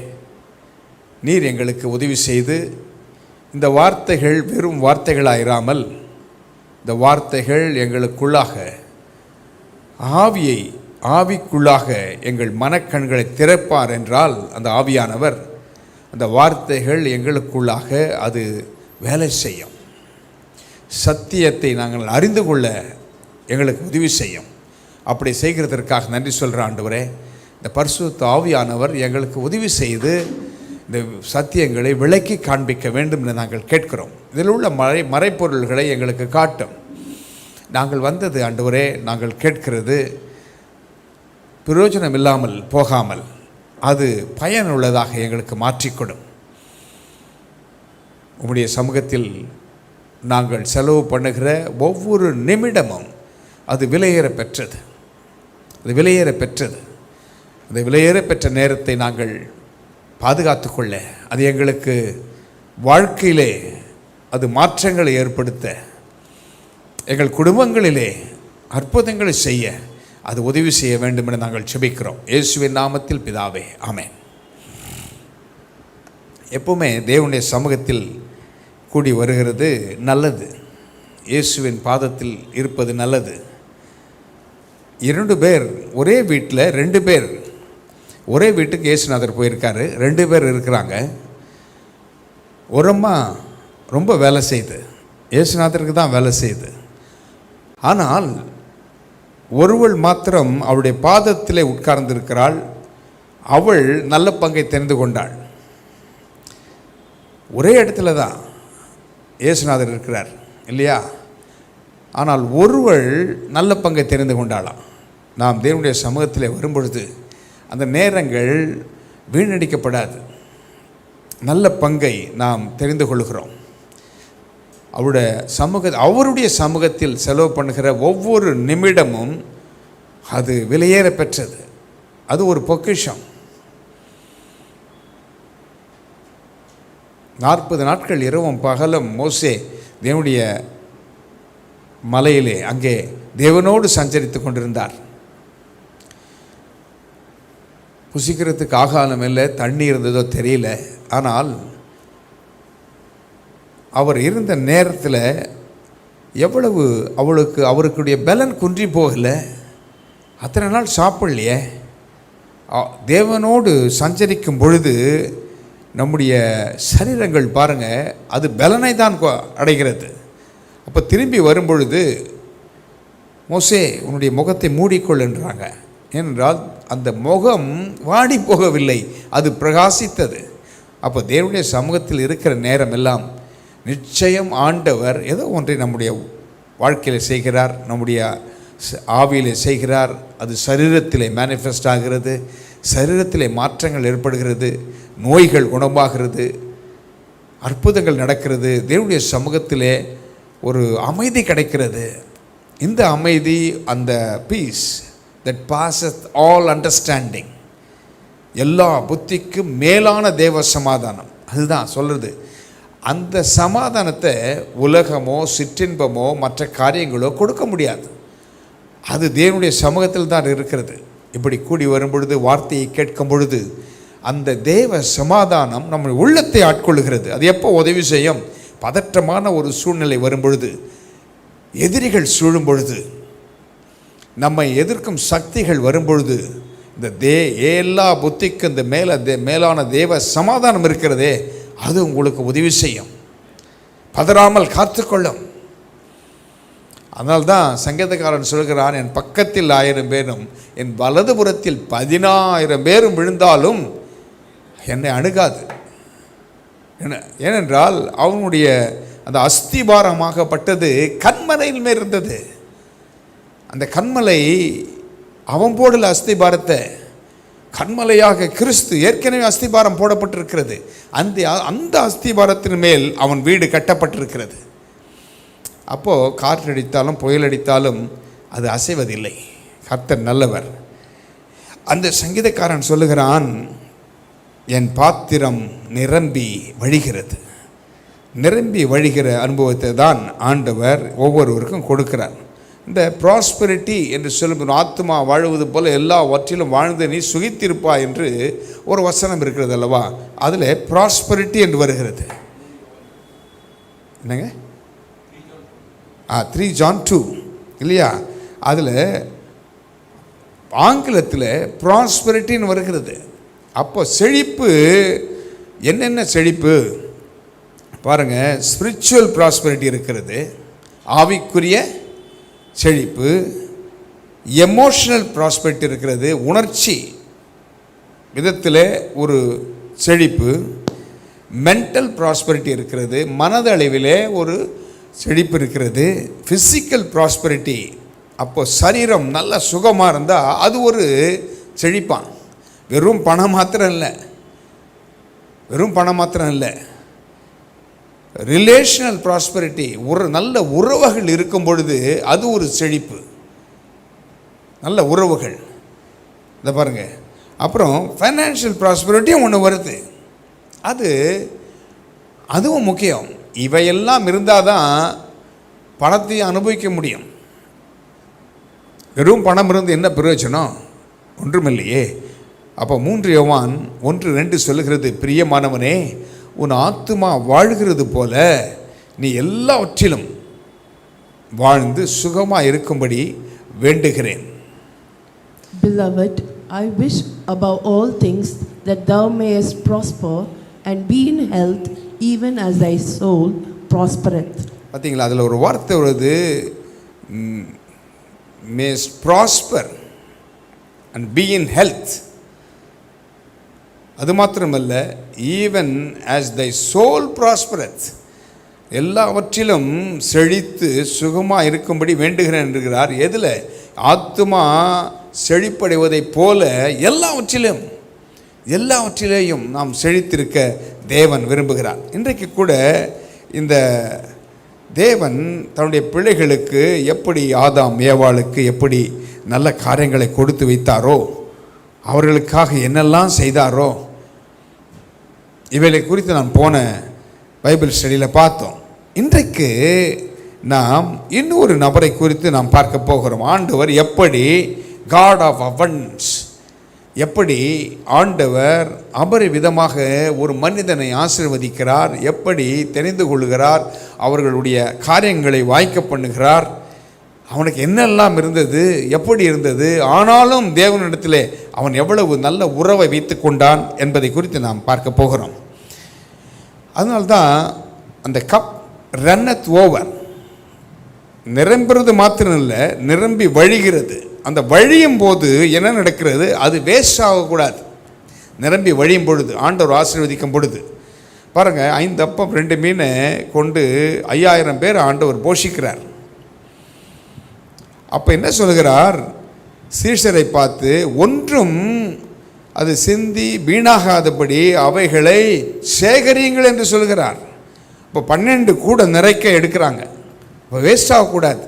Speaker 1: நீர் எங்களுக்கு உதவி செய்து இந்த வார்த்தைகள் வெறும் வார்த்தைகளாயிராமல் இந்த வார்த்தைகள் எங்களுக்குள்ளாக ஆவிக்குள்ளாக எங்கள் மனக்கண்களை திறப்பார் என்றால் அந்த ஆவியானவர் அந்த வார்த்தைகள் எங்களுக்குள்ளாக அது வேலை செய்யும். சத்தியத்தை நாங்கள் அறிந்து கொள்ள எங்களுக்கு உதவி செய்யும். அப்படி செய்கிறதற்காக நன்றி சொல்கிற ஆண்டவரே, இந்த பரிசுத்த ஆவியானவர் எங்களுக்கு உதவி செய்து இந்த சத்தியங்களை விளக்கி காண்பிக்க வேண்டும் என்று நாங்கள் கேட்கிறோம். இதில் உள்ள மறைப்பொருள்களை எங்களுக்கு காட்டும். நாங்கள் வந்தது ஆண்டவரே, நாங்கள் கேட்கிறது பிரயோஜனம் இல்லாமல் போகாமல் அது பயனுள்ளதாக எங்களுக்கு மாற்றிக்கொடும். உம்முடைய சமூகத்தில் நாங்கள் செலவு பண்ணுகிற ஒவ்வொரு நிமிடமும் அது விலையேற பெற்றது. அது விலையேற பெற்றது. அந்த விலையேற பெற்ற நேரத்தை நாங்கள் பாதுகாத்து கொள்ள, அது எங்களுக்கு வாழ்க்கையிலே அது மாற்றங்களை ஏற்படுத்த, எங்கள் குடும்பங்களிலே அற்புதங்களை செய்ய அது உதவி செய்ய வேண்டும் என நாங்கள் செபிக்கிறோம். இயேசுவின் நாமத்தில் பிதாவே, ஆமென். எப்பவுமே தேவனுடைய சமூகத்தில் கூடி வருகிறது நல்லது. இயேசுவின் பாதத்தில் இருப்பது நல்லது. 2 பேர் ஒரே வீட்டில், 2 பேர் ஒரே வீட்டுக்கு இயேசுநாதர் போயிருக்காரு. 2 பேர் இருக்கிறாங்க. ஒரு அம்மா ரொம்ப வேலை செய்யுது, இயேசுநாதருக்கு தான் வேலை செய்யுது. ஆனால் ஒருவள் மாத்திரம் அவருடைய பாதத்திலே உட்கார்ந்திருக்கிறாள். அவள் நல்ல பங்கை தெரிந்து கொண்டாள். ஒரே இடத்துல தான் இயேசுநாதர் இருக்கிறார் இல்லையா? ஆனால் ஒருவள் நல்ல பங்கை தெரிந்து கொண்டாளாம். நாம் தேவனுடைய சமூகத்தில் வரும்பொழுது அந்த நேரங்கள் வீணடிக்கப்படாது. நல்ல பங்கை நாம் தெரிந்து கொள்கிறோம். அவருடைய சமூகத்தில் செலவு பண்ணுகிற ஒவ்வொரு நிமிடமும் அது விலையேற பெற்றது. அது ஒரு பொக்கிஷம். 40 நாட்கள் இரவும் பகலும் மோசே தேவனுடைய மலையிலே அங்கே தேவனோடு சஞ்சரித்து கொண்டிருந்தார். புசிக்கிறதுக்கு ஆகாரம் இல்லை, தண்ணி இருந்ததோ தெரியல. ஆனால் அவர் இருந்த நேரத்தில் எவ்வளவு அவருக்குடைய பலன் குன்றி போகலை. அத்தனை நாள் சாப்பிடலையே. தேவனோடு சஞ்சரிக்கும் பொழுது நம்முடைய சரீரங்கள் பாருங்கள், அது பலனை தான் அடைகிறது. அப்போ திரும்பி வரும்பொழுது மோசே உன்னுடைய முகத்தை மூடிக்கொள் என்றாங்க. ஏனென்றால் அந்த முகம் வாடி போகவில்லை, அது பிரகாசித்தது. அப்போ தேவனுடைய சமூகத்தில் இருக்கிற நேரம் எல்லாம் நிச்சயம் ஆண்டவர் ஏதோ ஒன்றை நம்முடைய வாழ்க்கையில் செய்கிறார், நம்முடைய ஆவியிலே செய்கிறார். அது சரீரத்திலே மேனிஃபெஸ்ட் ஆகிறது, சரீரத்திலே மாற்றங்கள் ஏற்படுகிறது, நோய்கள் குணமாகிறது, அற்புதங்கள் நடக்கிறது. தேவனுடைய சமூகத்திலே ஒரு அமைதி கிடைக்கிறது. இந்த அமைதி, அந்த piece that passeth all understanding, எல்லா புத்திக்கும் மேலான தேவ சமாதானம், அதுதான் சொல்கிறது. அந்த சமாதானத்தை உலகமோ சிற்றின்பமோ மற்ற காரியங்களோ கொடுக்க முடியாது. அது தேவனுடைய சமூகத்தில் தான் இருக்கிறது. இப்படி கூடி வரும் பொழுது, வார்த்தையை கேட்கும் பொழுது அந்த தேவ சமாதானம் நம்ம உள்ளத்தை ஆட்கொள்ளுகிறது. அது எப்போ உதவி செய்யும்? பதற்றமான ஒரு சூழ்நிலை வரும் பொழுது, எதிரிகள் சூழும் பொழுது, நம்மை எதிர்க்கும் சக்திகள் வரும்பொழுது, இந்த எல்லா புத்திக்கும் இந்த மேலான தேவ சமாதானம் இருக்கிறதே, அது உங்களுக்கு உதவி செய்யும். பதறாமல் காத்துக்கொள்ளும். அதனால்தான் சங்கீதக்காரன் சொல்கிறான், என் பக்கத்தில் 1000 பேரும் என் வலதுபுறத்தில் 10,000 பேரும் விழுந்தாலும் என்னை அணுகாது. ஏனென்றால் அவனுடைய அந்த அஸ்திபாரமாகப்பட்டது கண்மலையில் மேல் இருந்தது. அந்த கண்மலை அவன் போடல அஸ்திபாரத்தை. கண்மலையாக கிறிஸ்து ஏற்கனவே அஸ்திபாரம் போடப்பட்டிருக்கிறது. அந்த அஸ்திபாரத்தின் மேல் அவன் வீடு கட்டப்பட்டிருக்கிறது. அப்போது காற்று அடித்தாலும் புயல் அடித்தாலும் அது அசைவதில்லை. கர்த்தர் நல்லவர். அந்த சங்கீதக்காரன் சொல்லுகிறான், என் பாத்திரம் நிரம்பி வழிகிறது. நிரம்பி வழிகிற அனுபவத்தை தான் ஆண்டவர் ஒவ்வொருவருக்கும் கொடுக்கிறார். இந்த ப்ராஸ்பெரிட்டி என்று சொல்லும், ஆத்மா வாழ்வது போல எல்லாவற்றிலும் வாழ்ந்து நீ சுகித்திருப்பா என்று ஒரு வசனம் இருக்கிறது அல்லவா? அதில் ப்ராஸ்பெரிட்டி என்று வருகிறது. என்னங்க? 3 John 2 இல்லையா? அதில் ஆங்கிலத்தில் ப்ராஸ்பெரிட்டின்னு வருகிறது. அப்போ செழிப்பு என்னென்ன செழிப்பு பாருங்கள். ஸ்பிரிச்சுவல் ப்ராஸ்பெரிட்டி இருக்கிறது, ஆவிக்குரிய செழிப்பு. எமோஷனல் ப்ராஸ்பெரிட்டி இருக்கிறது, உணர்ச்சி விதத்தில் ஒரு செழிப்பு. மென்டல் ப்ராஸ்பெரிட்டி இருக்கிறது, மனதளவிலே ஒரு செழிப்பு இருக்கிறது. ஃபிசிக்கல் ப்ராஸ்பெரிட்டி, அப்போ சரீரம் நல்ல சுகமாக இருந்தால் அது ஒரு செழிப்பான். வெறும் பணம் மாத்திரம் இல்லை, வெறும் பணம் மாத்திரம் இல்லை, ரிலேஷனல் ப்ராஸ்பரிட்டி, நல்ல உறவுகள் இருக்கும் பொழுது அது ஒரு செழிப்பு. நல்ல உறவுகள், இதை பாருங்கள். அப்புறம் ஃபைனான்ஷியல் ப்ராஸ்பரிட்டியும் ஒன்று வருது, அதுவும் முக்கியம். இவையெல்லாம் இருந்தால் தான் பணத்தையும் அனுபவிக்க முடியும். வெறும் பணம் இருந்து என்ன பிரயோஜனம்? ஒன்றுமில்லையே. அப்போ 3 யோவான் 1:2 சொல்லுகிறது, பிரியமானவனே, உன் ஆத்துமா வாழ்கிறது போல நீ எல்லாவற்றிலும் வாழ்ந்து சுகமாக இருக்கும்படி வேண்டுகிறேன்.
Speaker 4: Beloved, I wish above all things that thou mayest prosper and be in health, even as thy soul prospereth. பார்த்தீங்களா, அதில் ஒரு வார்த்தை வருது,
Speaker 1: mayest prosper and be in health. அது மாத்திரமல்ல, ஈவன் ஆஸ் தை சோல் ப்ராஸ்பரத், எல்லாவற்றிலும் செழித்து சுகமாக இருக்கும்படி வேண்டுகிறேன் என்கிறார். எதில்? ஆத்துமா செழிப்படைவதைப் போல எல்லாவற்றிலேயும் நாம் செழித்திருக்க தேவன் விரும்புகிறார். இன்றைக்கு கூட இந்த தேவன் தன்னுடைய பிள்ளைகளுக்கு எப்படி ஆதாம் ஏவாளுக்கு எப்படி நல்ல காரியங்களை கொடுத்து வைத்தாரோ, அவர்களுக்காக என்னெல்லாம் செய்தாரோ, இவைகளை குறித்து நான் போன பைபிள் ஸ்டடியில் பார்த்தோம். இன்றைக்கு நாம் இன்னொரு நபரை குறித்து நாம் பார்க்க போகிறோம். ஆண்டவர் எப்படி காட் ஆஃப் அபண்டன்ஸ், எப்படி ஆண்டவர் அபரிவிதமாக ஒரு மனிதனை ஆசீர்வதிக்கிறார், எப்படி தெரிந்து கொள்கிறார், அவர்களுடைய காரியங்களை வாய்க்க பண்ணுகிறார். அவனுக்கு என்னெல்லாம் இருந்தது, எப்படி இருந்தது, ஆனாலும் தேவனிடத்திலே அவன் எவ்வளவு நல்ல உறவை வைத்து கொண்டான் என்பதை குறித்து நாம் பார்க்க போகிறோம். அதனால்தான் அந்த கப் ரன்னத் ஓவர், நிரம்புறது மாத்திரம் இல்லை, நிரம்பி வழிகிறது. அந்த வழியும் போது என்ன நடக்கிறது? அது வேஸ்ட் ஆகக்கூடாது. நிரம்பி வழியும் பொழுது, ஆண்டவர் ஆசீர்வதிக்கும் பொழுது பாருங்கள், 5 அப்பம் 2 மீனை கொண்டு 5000 பேர் ஆண்டவர் போஷிக்கிறார். அப்போ என்ன சொல்கிறார்? சீஷரை பார்த்து, ஒன்றும் அது சிந்தி வீணாகாதபடி அவைகளை சேகரியுங்கள் என்று சொல்கிறார். இப்போ 12 கூட நிறைக்க எடுக்கிறாங்க. இப்போ வேஸ்ட் ஆகக்கூடாது,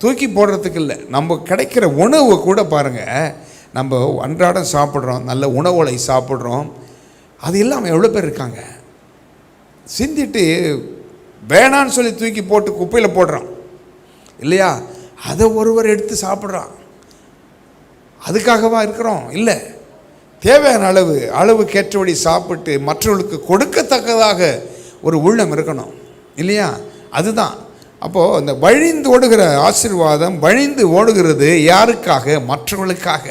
Speaker 1: தூக்கி போடுறதுக்கு இல்லை. நம்ம கிடைக்கிற உணவு கூட பாருங்கள், நம்ம அன்றாடம் சாப்பிட்றோம், நல்ல உணவுகளை சாப்பிட்றோம், அது இல்லாமல் எவ்வளோ பேர் இருக்காங்க. சிந்திட்டு வேணான்னு சொல்லி தூக்கி போட்டு குப்பையில் போடுறோம் இல்லையா? அதை ஒருவர் எடுத்து சாப்பிட்றான். அதுக்காகவா இருக்கிறோம்? இல்லை, தேவையான அளவுக்கேற்றபடி சாப்பிட்டு மற்றவர்களுக்கு கொடுக்கத்தக்கதாக ஒரு உள்ளம் இருக்கணும் இல்லையா? அதுதான். அப்போது அந்த வழிந்து ஓடுகிற ஆசீர்வாதம் வழிந்து ஓடுகிறது யாருக்காக? மற்றவர்களுக்காக,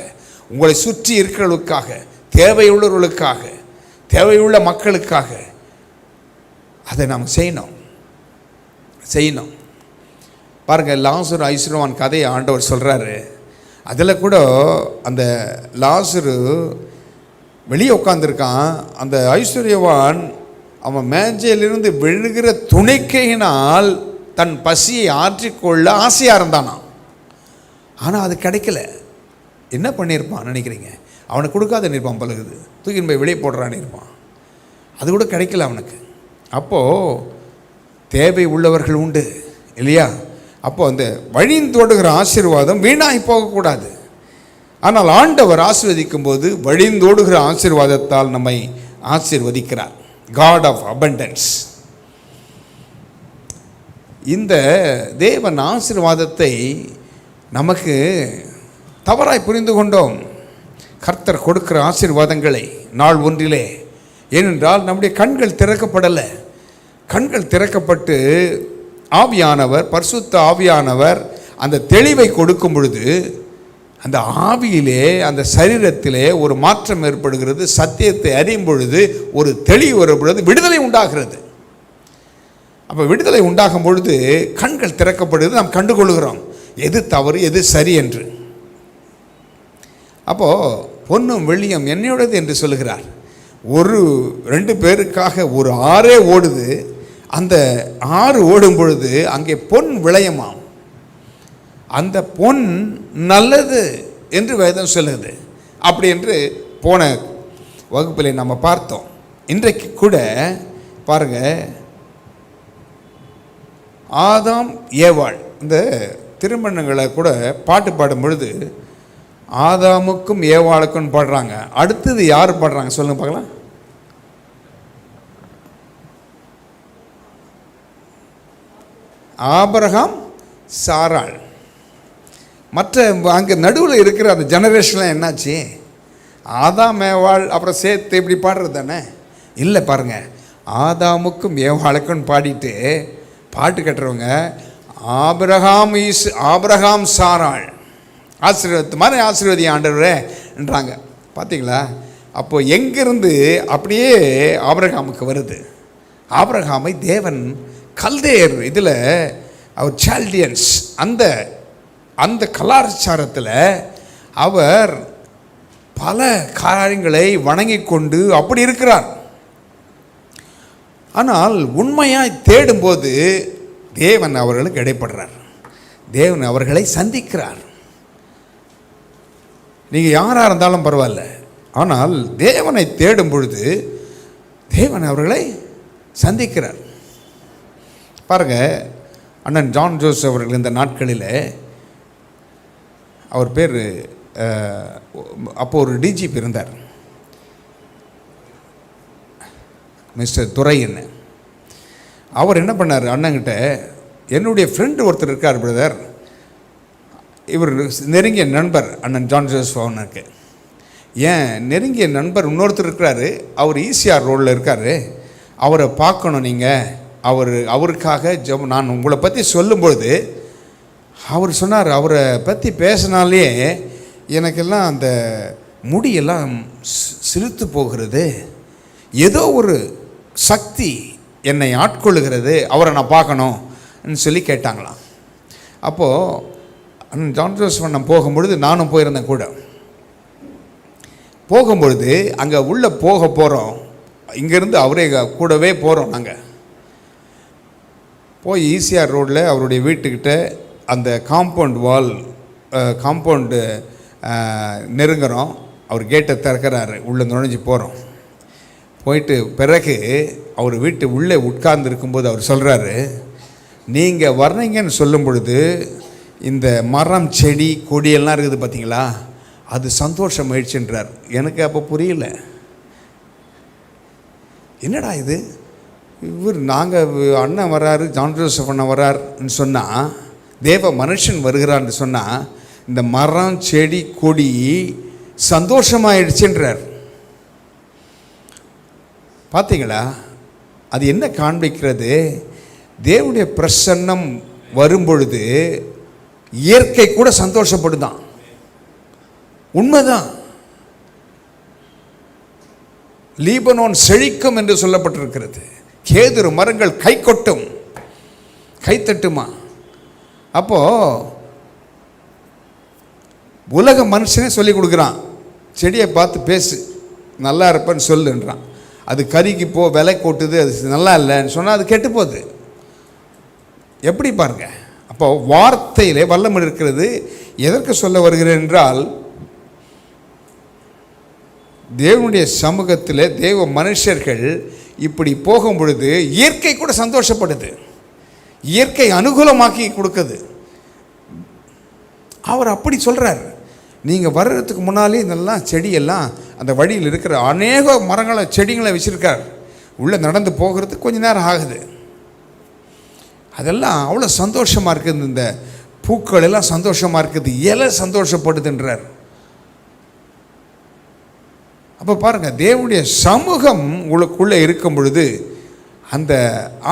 Speaker 1: உங்களை சுற்றி இருக்கிறவர்களுக்காக, தேவையுள்ளவர்களுக்காக, தேவையுள்ள மக்களுக்காக. அதை நாம் செய்யணும். பாருங்கள், லாசரு ஐஸ்வர்யவான் கதையை ஆண்டவர் சொல்கிறாரு. அதில் கூட அந்த லாசரு வெளியே உட்காந்துருக்கான். அந்த ஐஸ்வர்யவான் அவன் மேஜையிலிருந்து விழுகிற துணைக்கையினால் தன் பசியை ஆற்றிக்கொள்ள ஆசையாக இருந்தானான். ஆனால் அது கிடைக்கல. என்ன பண்ணியிருப்பான் நினைக்கிறீங்க? அவனுக்கு கொடுக்காத நிற்பான், பழகுது தூக்கின் போய் வெளியே போடுறான்னு இருப்பான். அது கூட கிடைக்கல அவனுக்கு. அப்போது தேவை உள்ளவர்கள் உண்டு இல்லையா? அப்போது அந்த வழிந்தோடுகிற ஆசீர்வாதம் வீணாகி போகக்கூடாது. ஆனால் ஆண்டவர் ஆசீர்வதிக்கும் போது வழிந்தோடுகிற ஆசீர்வாதத்தால் நம்மை ஆசீர்வதிக்கிறார். God of abundance. இந்த தேவன் ஆசீர்வாதத்தை நமக்கு தவறாய் புரிந்து கொண்டோம். கர்த்தர் கொடுக்கிற ஆசீர்வாதங்களை நாள் ஒன்றிலே, ஏனென்றால் நம்முடைய கண்கள் திறக்கப்படலை. கண்கள் திறக்கப்பட்டு ஆவியானவர், பரிசுத்த ஆவியானவர் அந்த தெளிவை கொடுக்கும் பொழுது அந்த ஆவியிலே, அந்த சரீரத்திலே ஒரு மாற்றம் ஏற்படுகிறது. சத்தியத்தை அறியும் பொழுது ஒரு தெளிவு வரும் பொழுது விடுதலை உண்டாகிறது. அப்போ விடுதலை உண்டாகும் பொழுது கண்கள் திறக்கப்படுது, நாம் கண்டுகொள்கிறோம் எது தவறு எது சரி என்று. அப்போது பொன்னும் வெள்ளியும் என்னையோடது என்று சொல்லுகிறார். 1-2 பேருக்காக ஒரு ஆறே ஓடுது. அந்த ஆறு ஓடும் பொழுது அங்கே பொன் விளையமாம். அந்த பொன் நல்லது என்று வேதம் சொல்லுது. அப்படி என்று போன வகுப்பில் நம்ம பார்த்தோம். இன்றைக்கு கூட பாருங்கள், ஆதாம் ஏவாள் இந்த திருமணங்களை கூட பாட்டு பாடும் பொழுது ஆதாமுக்கும் ஏவாளுக்கும் பாடுறாங்க. அடுத்தது யார் பாடுறாங்க சொல்லுங்க பார்க்கலாம். ஆபிரகாம், சாராள். மற்ற அங்கே நடுவில் இருக்கிற அந்த ஜெனரேஷன்லாம் என்னாச்சு? ஆதாம் ஏவாள் அப்புறம் சேர்த்து இப்படி பாடுறது தானே? இல்லை பாருங்கள், ஆதாமுக்கும் ஏவாளுக்கும் பாடிட்டு பாட்டு கட்டுறவங்க ஆபிரகாம் சாராள் ஆசீர்வாதத்து மாதிரி ஆசீர்வதி ஆண்டவரே என்றாங்க. பார்த்தீங்களா? அப்போது எங்கிருந்து அப்படியே ஆபிரகாமுக்கு வருது. ஆபிரகாமை தேவன் கல்தேர் இதில் அவர் சால்டியன்ஸ் அந்த கலாச்சாரத்தில் அவர் பல காரியங்களை வணங்கி கொண்டு அப்படி இருக்கிறார். ஆனால் உண்மையாய் தேடும்போது தேவன் அவர்களுக்கு இடைப்படுறார். தேவன் அவர்களை சந்திக்கிறார். நீங்கள் யாராக இருந்தாலும் பரவாயில்ல, ஆனால் தேவனை தேடும் பொழுது தேவன் அவர்களை சந்திக்கிறார். பாருங்கள், அண்ணன் ஜான் ஜோஸ் அவர்கள் இந்த நாட்களில், அவர் பேர் அப்போது ஒரு டிஜிபி இருந்தார், மிஸ்டர் துரைன்னு. அவர் என்ன பண்ணார், அண்ணங்கிட்ட என்னுடைய ஃப்ரெண்டு ஒருத்தர் இருக்கார் பிரதர், இவர் நெருங்கிய நண்பர் அண்ணன் ஜான் ஜோசப் அவனுக்கு. ஏன் நெருங்கிய நண்பர் இன்னொருத்தர் இருக்கிறாரு, அவர் ஈசிஆர் ரோடில் இருக்கார், அவரை பார்க்கணும் நீங்கள், அவருக்காக நான் உங்களை பற்றி சொல்லும்பொழுது அவர் சொன்னார், அவரை பற்றி பேசினாலே எனக்கெல்லாம் அந்த முடியெல்லாம் சிலுத்து போகிறது, ஏதோ ஒரு சக்தி என்னை ஆட்கொள்ளுகிறது, அவரை நான் பார்க்கணும்னு சொல்லி கேட்டாங்களாம். அப்போது ஜான் ஜோசப் நான் போகும்பொழுது நானும் போயிருந்தேன் கூட. போகும்பொழுது அங்கே உள்ளே போகிறோம், இங்கேருந்து அவரே கூடவே போகிறோம். நாங்கள் போய் ஈசிஆர் ரோடில் அவருடைய வீட்டுக்கிட்ட அந்த காம்பவுண்டு நெருங்குறோம். அவர் கேட்டை திறக்கிறாரு, உள்ளே நுழைஞ்சி போகிறோம். போயிட்டு பிறகு அவர் வீட்டு உள்ளே உட்கார்ந்து இருக்கும்போது அவர் சொல்கிறாரு, நீங்கள் வர்றீங்கன்னு சொல்லும் பொழுது இந்த மரம் செடி கொடியெல்லாம் இருக்குது பார்த்தீங்களா, அது சந்தோஷம் ஆயிடுச்சுன்றார். எனக்கு அப்போ புரியல, என்னடா இது, இவர் நாங்கள் அண்ணன் வராரு, ஜான் ஜோசப் அண்ணன் வராருன்னு சொன்னால், தேவ மனுஷன் வருகிறான்னு சொன்னால் இந்த மரம் செடி கொடி சந்தோஷமாயிடுச்சுன்றார். பார்த்தீங்களா? அது என்ன காண்பிக்கிறது? தேவனுடைய பிரசன்னம் வரும்பொழுது இயற்கை கூட சந்தோஷப்படுதான். உண்மைதான். லீபனோன் செழிக்கும் என்று சொல்லப்பட்டிருக்கிறது. கேதுரு மரங்கள் கை கொட்டும், கை தட்டுமா. அப்போது உலக மனுஷனே சொல்லி கொடுக்குறான், செடியை பார்த்து பேசு, நல்லா இருப்பேன்னு சொல்லுன்றான். அது கருகி போ, விலை கொட்டுது, அது நல்லா இல்லைன்னு சொன்னால் அது கெட்டு போகுது. எப்படி பாருங்க. அப்போ வார்த்தையிலே வல்லமை இருக்கிறது. எதற்கு சொல்ல வருகிறேன் என்றால், தேவனுடைய சமூகத்தில் தேவ மனுஷர்கள் இப்படி போகும் பொழுது இயற்கை கூட சந்தோஷப்படுது, இயற்கை அனுகூலமாக்கி கொடுக்குது. அவர் அப்படி சொல்கிறார், நீங்கள் வர்றதுக்கு முன்னாலே இதெல்லாம் செடியெல்லாம் அந்த வழியில் இருக்கிற அநேக மரங்களை செடிகளை வச்சுருக்கார். உள்ளே நடந்து போகிறதுக்கு கொஞ்சம் நேரம் ஆகுது. அதெல்லாம் அவ்வளோ சந்தோஷமாக இருக்குது. இந்த பூக்கள் எல்லாம் சந்தோஷமாக இருக்குது, இலை சந்தோஷப்படுதுன்றார். அப்போ பாருங்கள், தேவனுடைய சமூகம் உங்களுக்குள்ளே இருக்கும் பொழுது அந்த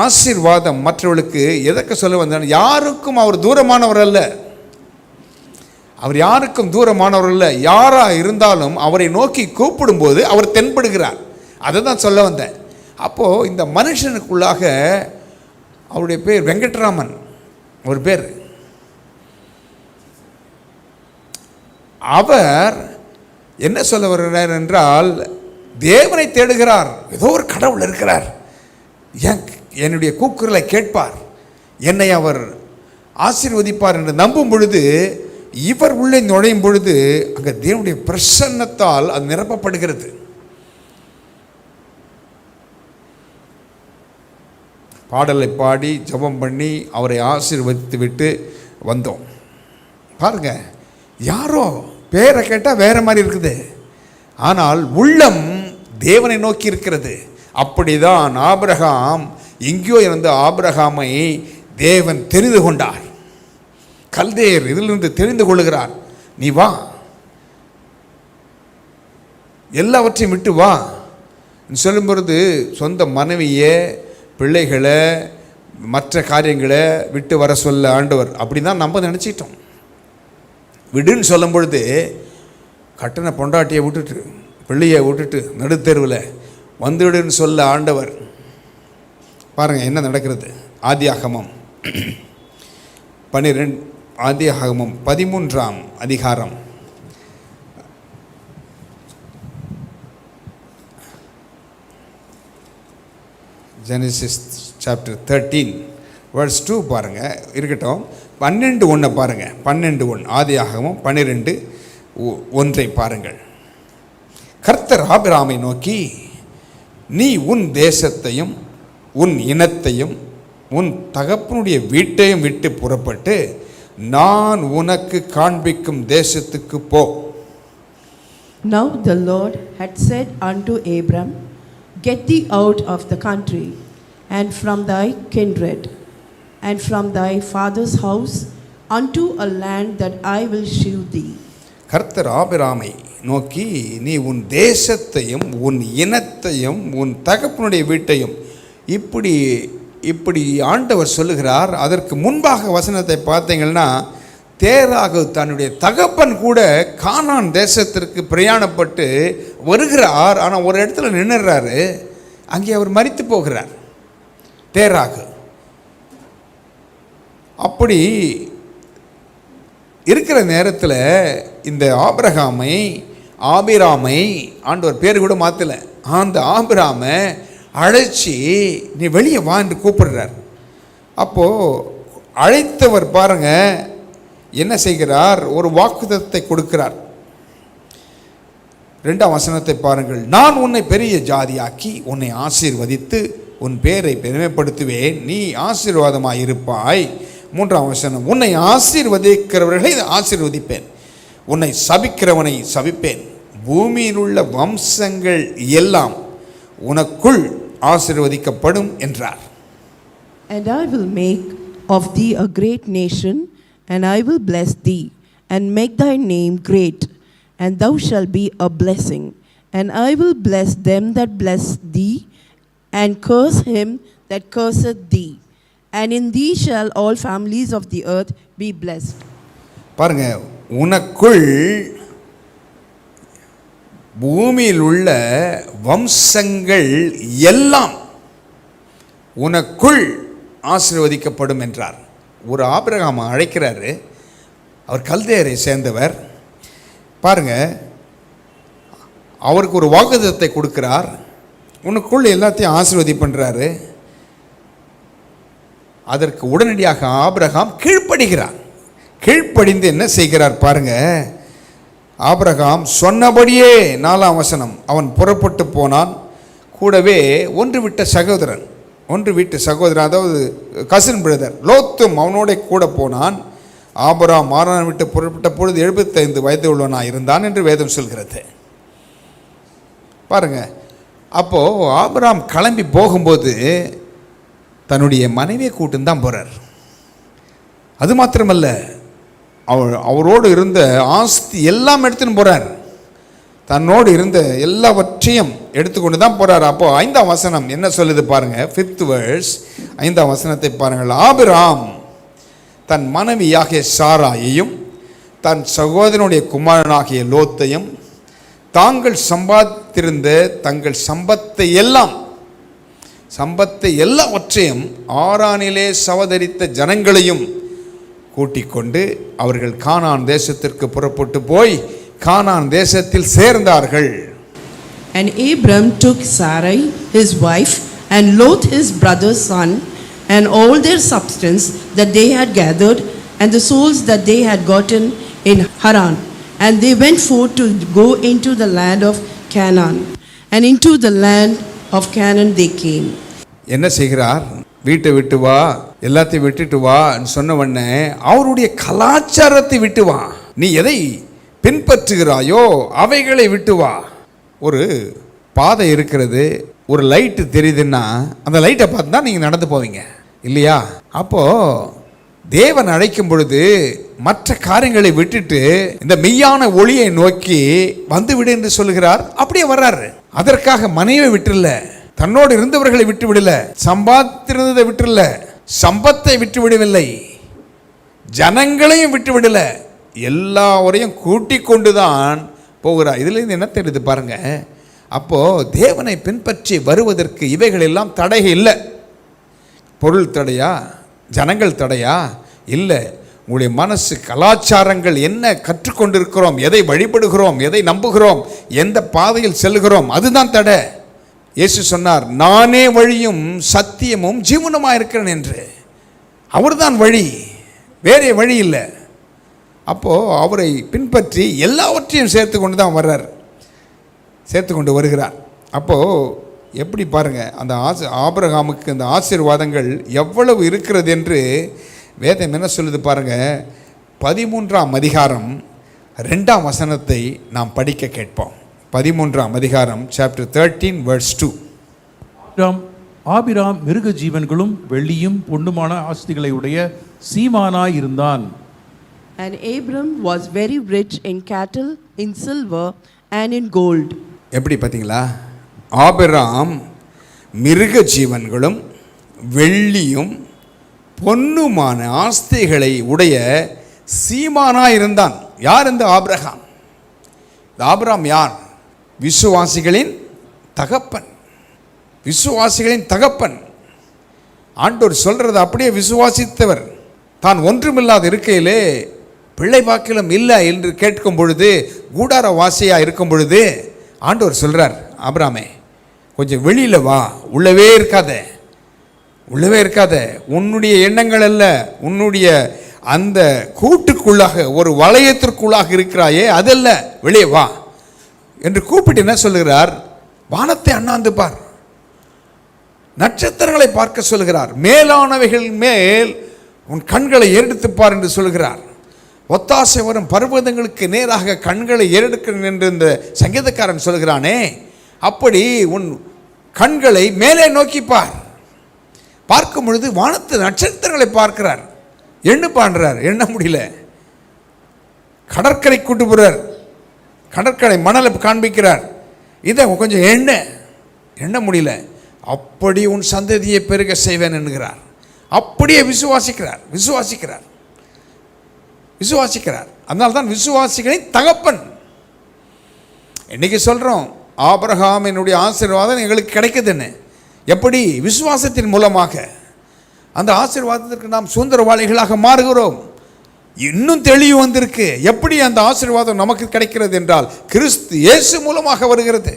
Speaker 1: ஆசீர்வாதம் மற்றவர்களுக்கு எதற்கு சொல்ல வந்தார்? யாருக்கும் அவர் தூரமானவர் அல்ல, அவர் யாருக்கும் தூரமானவர் அல்ல. யாராக இருந்தாலும் அவரை நோக்கி கூப்பிடும்போது அவர் தென்படுகிறார். அதை தான் சொல்ல வந்தேன். அப்போது இந்த மனுஷனுக்குள்ளாக அவருடைய பேர் வெங்கட்ராமன் ஒரு பேர். அவர் என்ன சொல்ல வருகிறார் என்றால், தேவனை தேடுகிறார். ஏதோ ஒரு கடவுள் இருக்கிறார், என்னுடைய கூக்குரலை கேட்பார், என்னை அவர் ஆசீர்வதிப்பார் என்று நம்பும் பொழுது இவர் உள்ளே நுழையும் பொழுது அங்கே தேவனுடைய பிரசன்னத்தால் அது நிரப்பப்படுகிறது. பாடலை பாடி ஜெபம் பண்ணி அவரை ஆசீர்வதித்து விட்டு வந்தோம். பாருங்க, யாரோ பேரை கேட்டால் வேற மாதிரி இருக்குது, ஆனால் உள்ளம் தேவனை நோக்கி இருக்கிறது. அப்படிதான் ஆபிரகாம் எங்கேயோ இருந்த ஆபிரகாமை தேவன் தெரிந்து கொண்டார். கல்தேயர் இதிலிருந்து தெரிந்து கொள்கிறார். நீ வா, எல்லாவற்றையும் விட்டு வா சொல்லும் பொழுது சொந்த மனைவியை, பிள்ளைகளை, மற்ற காரியங்களை விட்டு வர சொல்ல ஆண்டவர். அப்படி தான் நம்ம நினச்சிட்டோம். விடுன்னு சொல்லும் பொழுது கட்டண பொண்டாட்டியை விட்டுட்டு, பிள்ளையை விட்டுட்டு நடுத்தெருவில் வந்துவிடுன்னு சொல்ல ஆண்டவர். பாருங்கள் என்ன நடக்கிறது. ஆதியாகமம் 13ஆம் அதிகாரம் Genesis chapter 13 verse 2 பாருங்கள். இருக்கட்டும், 12:1 பாருங்கள். 12:1 ஆதியாகமம் 12:1 பாருங்கள். கர்த்தர் ஆபிரகாமை நோக்கி, நீ உன் தேசத்தையும் உன் இனத்தையும் உன் தகப்பனுடைய வீட்டையும் விட்டு புறப்பட்டு நான் உனக்கு காண்பிக்கும் தேசத்துக்கு போ.
Speaker 4: Now the Lord had said unto Abram, Get thee out of the country, and from thy kindred, and from thy father's house, unto a land that I will shew thee.
Speaker 1: கர்த்தர் ஆபிரகாமை நோக்கி, நீ உன் தேசத்தையும் உன் இனத்தையும் உன் தகப்பனுடைய வீட்டையும், இப்படி ஆண்டவர் சொல்லுகிறார். அதற்கு முன்பாக வசனத்தை பார்த்தீங்கன்னா, தேராக தன்னுடைய தகப்பன் கூட கானான் தேசத்திற்கு பிரயாணப்பட்டு வருகிறார். ஆனால் ஒரு இடத்துல நின்றுறாரு. அங்கே அவர் மரித்து போகிறார். தேராக அப்படி இருக்கிற நேரத்தில் இந்த ஆபிரகாமை ஆண்டவர் பேர் கூட மாற்றலை. அந்த ஆபிரகாமை அழைச்சி நீ வெளியே வா என்று கூப்பிடுறார். அப்போது அழைத்தவர் பாருங்க என்ன செய்கிறார், ஒரு வாக்குத்தத்தத்தை கொடுக்கிறார். 2ஆம் வசனத்தை பாருங்கள். நான் உன்னை பெரிய ஜாதியாக்கி உன்னை ஆசீர்வதித்து உன் பேரை பெருமைப்படுத்துவேன், நீ ஆசீர்வாதமாய் இருப்பாய். 3ஆம் வசனம், உன்னை ஆசீர்வதிக்கிறவர்களை ஆசீர்வதிப்பேன், உன்னை சபிக்கிறவனை சபிப்பேன், பூமியில் உள்ள வம்சங்கள் எல்லாம் உனக்குள் ஆசீர்வதிக்கப்படும் என்றார்.
Speaker 4: And I will make of thee a great nation, and I will bless thee, and make thy name great, and thou shalt be a blessing. And I will bless them that bless thee, and curse him that curseth thee. And in thee shall all families of the earth be blessed.
Speaker 1: பாருங்க, உனக்குள் பூமியில் உள்ள வம்சங்கள் எல்லாம் உனக்குள் ஆசீர்வதிக்கப்படும் என்றார். ஒரு Abraham அழைக்கிறாரு. அவர் கல்தேயரை சேர்ந்தவர். பாருங்க, அவருக்கு ஒரு வாக்குத்தத்தத்தை கொடுக்கிறார். உனக்குள் எல்லாத்தையும் ஆசீர்வதி பண்ணுறாரு. அதற்கு உடனடியாக ஆபிரகாம் கீழ்ப்படுகிறார். கீழ்ப்படிந்து என்ன செய்கிறார் பாருங்க. ஆபிரகாம் சொன்னபடியே 4ஆம் வசனம், அவன் புறப்பட்டு போனான். கூடவே ஒன்று வீட்டு சகோதரன், அதாவது கசின் பிரதர் லோத்தும் அவனோட கூட போனான். ஆபிரகாம் ஆரான் விட்டு புறப்பட்ட பொழுது 75 வயது உள்ளவனாக இருந்தான் என்று வேதம் சொல்கிறது. பாருங்க, அப்போது ஆபிரகாம் கிளம்பி போகும்போது தன்னுடைய மனைவியை கூட்டுன்னு தான் போகிறார். அது மாத்திரமல்ல, அவரோடு இருந்த ஆஸ்தி எல்லாம் எடுத்துன்னு போகிறார். தன்னோடு இருந்த எல்லாவற்றையும் எடுத்துக்கொண்டு தான் போகிறார். அப்போது 5ஆம் வசனம் என்ன சொல்லுது பாருங்கள். 5th verse 5ஆம் வசனத்தை பாருங்கள். ஆபிரகாம் தன் மனைவியாகிய சாராயையும் தன் சகோதரனுடைய குமாரனாகிய லோத்தையும் தாங்கள் சம்பாதித்திருந்த தங்கள் சம்பத்தை எல்லாவற்றையும் ஆரானிலே சவதரித்த ஜனங்களையும் கூட்டிக் கொண்டு அவர்கள் கானான் தேசத்திற்கு புறப்பட்டு போய் கானான் தேசத்தில் சேர்ந்தார்கள்.
Speaker 4: And Abram took Sarai his wife and Lot his brother's son and all their substance that they had gathered and the souls that they had gotten in Haran. And they went forth to go into the land of Canaan. And into the land of Canaan they came.
Speaker 1: என்ன செய்கிறார்? வீட்டை விட்டு வா, எல்லாத்தையும் விட்டுட்டு வான்னு சொன்ன உடனே அவருடைய கலாச்சாரத்தை விட்டு வா, நீ எதை பின்பற்றுகிறாயோ அவைகளை விட்டு வா. ஒரு பாதை இருக்கிறது, ஒரு லைட்டு தெரியுதுன்னா அந்த லைட்டை பார்த்து தான் நீங்கள் நடந்து போவீங்க இல்லையா? அப்போது தேவன் அழைக்கும் பொழுது மற்ற காரியங்களை விட்டுட்டு இந்த மெய்யான ஒளியை நோக்கி வந்து விடு என்று சொல்லுகிறார். அப்படியே வர்றாரு. அதற்காக மனைவியை விட்டுல, தன்னோடு இருந்தவர்களை விட்டு விடல, சம்பாதித்திருந்ததை விட்டுல, சம்பத்தை விட்டு விடவில்லை, ஜனங்களையும் விட்டு விடல, எல்லாரையும் கூட்டிக் கொண்டுதான் போகிறார். இதுல இருந்து என்ன தெரியுது பாருங்க. அப்போ தேவனை பின்பற்றி வருவதற்கு இவைகள் எல்லாம் தடை இல்லை. பொருள் தடையா, ஜனங்கள் தடையா? இல்லை. உங்களுடைய மனசு, கலாச்சாரங்கள், என்ன கற்றுக்கொண்டிருக்கிறோம், எதை வழிபடுகிறோம், எதை நம்புகிறோம், எந்த பாதையில் செல்கிறோம், அதுதான் தடை. இயேசு சொன்னார், நானே வழியும் சத்தியமும் ஜீவனுமாக இருக்கிறேன் என்று. அவர்தான் வழி, வேறே வழி இல்லை. அப்போது அவரை பின்பற்றி எல்லாவற்றையும் சேர்த்து கொண்டு தான் வர்றார், சேர்த்து கொண்டு வருகிறார். அப்போது எப்படி பாருங்கள், அந்த ஆபிரகாமுக்கு அந்த ஆசீர்வாதங்கள் எவ்வளவு இருக்கிறது என்று வேதம் என்ன சொல்லுது பாருங்கள். 13ஆம் அதிகாரம் 2ஆம் வசனத்தை நாம் படிக்க கேட்போம். 13ஆம் அதிகாரம், சாப்டர் 13 verse 2.
Speaker 3: ஆபிராம் மிருக ஜீவன்களும் வெள்ளியும் பொன்னுமான ஆஸ்திகளை உடைய சீமானாய் இருந்தான்.
Speaker 4: And Abram was very rich in cattle, in silver and in gold.
Speaker 1: எப்படி பார்த்தீங்களா? ஆபிராம் மிருக ஜீவன்களும் வெள்ளியும் பொன்னுமான ஆஸ்திகளை உடைய சீமானாய் இருந்தான். யார் இந்த ஆபிரகாம்? இந்த ஆபிராம் யார்? விசுவாசிகளின் தகப்பன். விசுவாசிகளின் தகப்பன். ஆண்டவர் சொல்றது அப்படியே விசுவாசித்தவர். தான் ஒன்றுமில்லாத இருக்கையிலே பிள்ளை பாக்கிலும் இல்லை என்று கேட்கும் பொழுது, கூடார வாசியாக இருக்கும் பொழுது ஆண்டவர் சொல்கிறார், ஆபிராமே கொஞ்சம் வெளியில் வா, உள்ளவே இருக்காத, உள்ளவே இருக்காத, உன்னுடைய எண்ணங்கள் அல்ல, உன்னுடைய அந்த கூட்டுக்குள்ளாக, ஒரு வளையத்திற்குள்ளாக இருக்கிறாயே அதல்ல, வெளியே வா என்று கூப்பிட்டு என்ன சொல்லுகிறார்? வானத்தை அண்ணாந்து பார், நட்சத்திரங்களை பார்க்க சொல்கிறார், மேலானவைகள் மேல் உன் கண்களை ஏறெடுத்துப்பார் என்று சொல்கிறார். ஒத்தாசை வரும் பர்வதங்களுக்கு நேராக கண்களை ஏறெடுக்கிறேன் என்று இந்த சங்கீதக்காரன் சொல்கிறானே, அப்படி உன் கண்களை மேலே நோக்கிப்பார். பார்க்கும் பொழுது வானத்து நட்சத்திரங்களை பார்க்கிறார். எண்ணு பாடுறார், எண்ண முடியல. கடற்கரை கூட்டு போறார், கடற்கரை மணலை காண்பிக்கிறார், இதை கொஞ்சம் எண்ண முடியல. அப்படி உன் சந்ததியை பெருக செய்வேன் என்கிறார். அப்படியே விசுவாசிக்கிறார், விசுவாசிக்கிறார், விசுவாசிக்கிறார். அதனால தான் விசுவாசிகளின் தகப்பன். இன்னைக்கு சொல்கிறோம், ஆபிரகாமினுடைய ஆசீர்வாதம் எங்களுக்கு கிடைக்குதுன்னு. எப்படி? விசுவாசத்தின் மூலமாக. அந்த ஆசீர்வாதத்திற்கு நாம் சுதந்திரவாளிகளாக மாறுகிறோம். இன்னும் தெளிவு வந்திருக்கு. எப்படி அந்த ஆசீர்வாதம் நமக்கு கிடைக்கிறது என்றால், கிறிஸ்து இயேசு மூலமாக வருகிறது,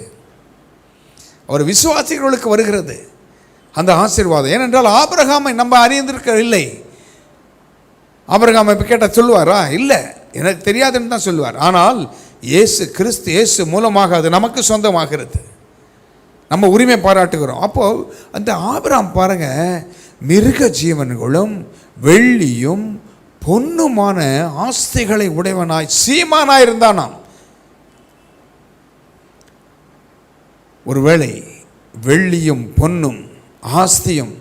Speaker 1: அவர் விசுவாசிகளுக்கு வருகிறது அந்த ஆசீர்வாதம். ஏனென்றால் ஆபிரகாமை நம்ம அறிந்திருக்கவில்லை. ஆபிரகாமை கேட்டால் சொல்லுவாரா? இல்லை, எனக்கு தெரியாதுன்னு தான் சொல்லுவார். ஆனால் இயேசு, கிறிஸ்து இயேசு மூலமாக அது நமக்கு சொந்தமாகிறது, நம்ம உரிமை பாராட்டுகிறோம். அப்போது அந்த ஆபிரகாம் பாருங்க, மிருக ஜீவன்களும் வெள்ளியும் பொன்னுமான ஆஸ்திகளை உடையவனாய் சீமானாய் இருந்தானாம். ஒருவேளை வெள்ளியும் பொன்னும் ஆஸ்தியும்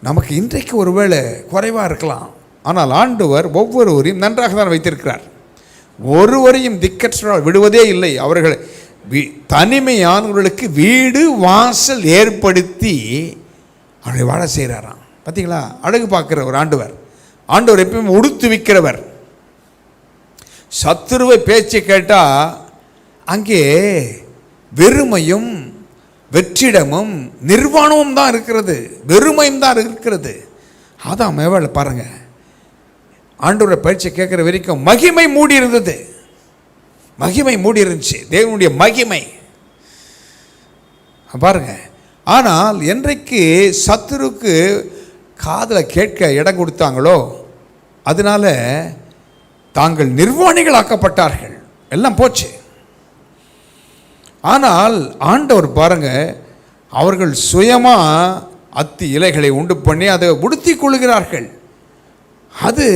Speaker 1: நமக்கு இன்றைக்கு ஒருவேளை குறைவாக இருக்கலாம். ஆனால் ஆண்டவர் ஒவ்வொருவரையும் நன்றாக தான் வைத்திருக்கிறார். ஒருவரையும் திக்கற்ற விடுவதே இல்லை. அவர்கள் தனிமையானவர்களுக்கு வீடு வாசல் ஏற்படுத்தி அவரை வாழ செய்கிறாராம். பார்த்தீங்களா? அழகு பார்க்கிற ஒரு ஆண்டவர். ஆண்டவர் எப்பவுமே உடுத்து விற்கிறவர். சத்துருவை பேச்சு கேட்டால் அங்கே வெறுமையும் வெற்றிடமும் நிர்வாணமும் தான் இருக்கிறது, வெறுமையும் தான் இருக்கிறது. அதான் மேவாள் பாருங்க, ஆண்டவரை பயிற்சி கேட்குற வரைக்கும் மகிமை மூடி இருந்தது, மகிமை மூடி இருந்துச்சு, தேவனுடைய மகிமை பாருங்க. ஆனால் என்றைக்கு சத்துருக்கு காதில் கேட்க இடம் கொடுத்தாங்களோ, அதனால தாங்கள் நிர்வாணிகளாக்கப்பட்டார்கள். எல்லாம் போச்சு. ஆனால் ஆண்டவர் பாருங்க, அவர்கள் சுயமா அத்தி இலைகளை உண்டு பண்ணி அதை உடுத்தி கொள்கிறார்கள். அது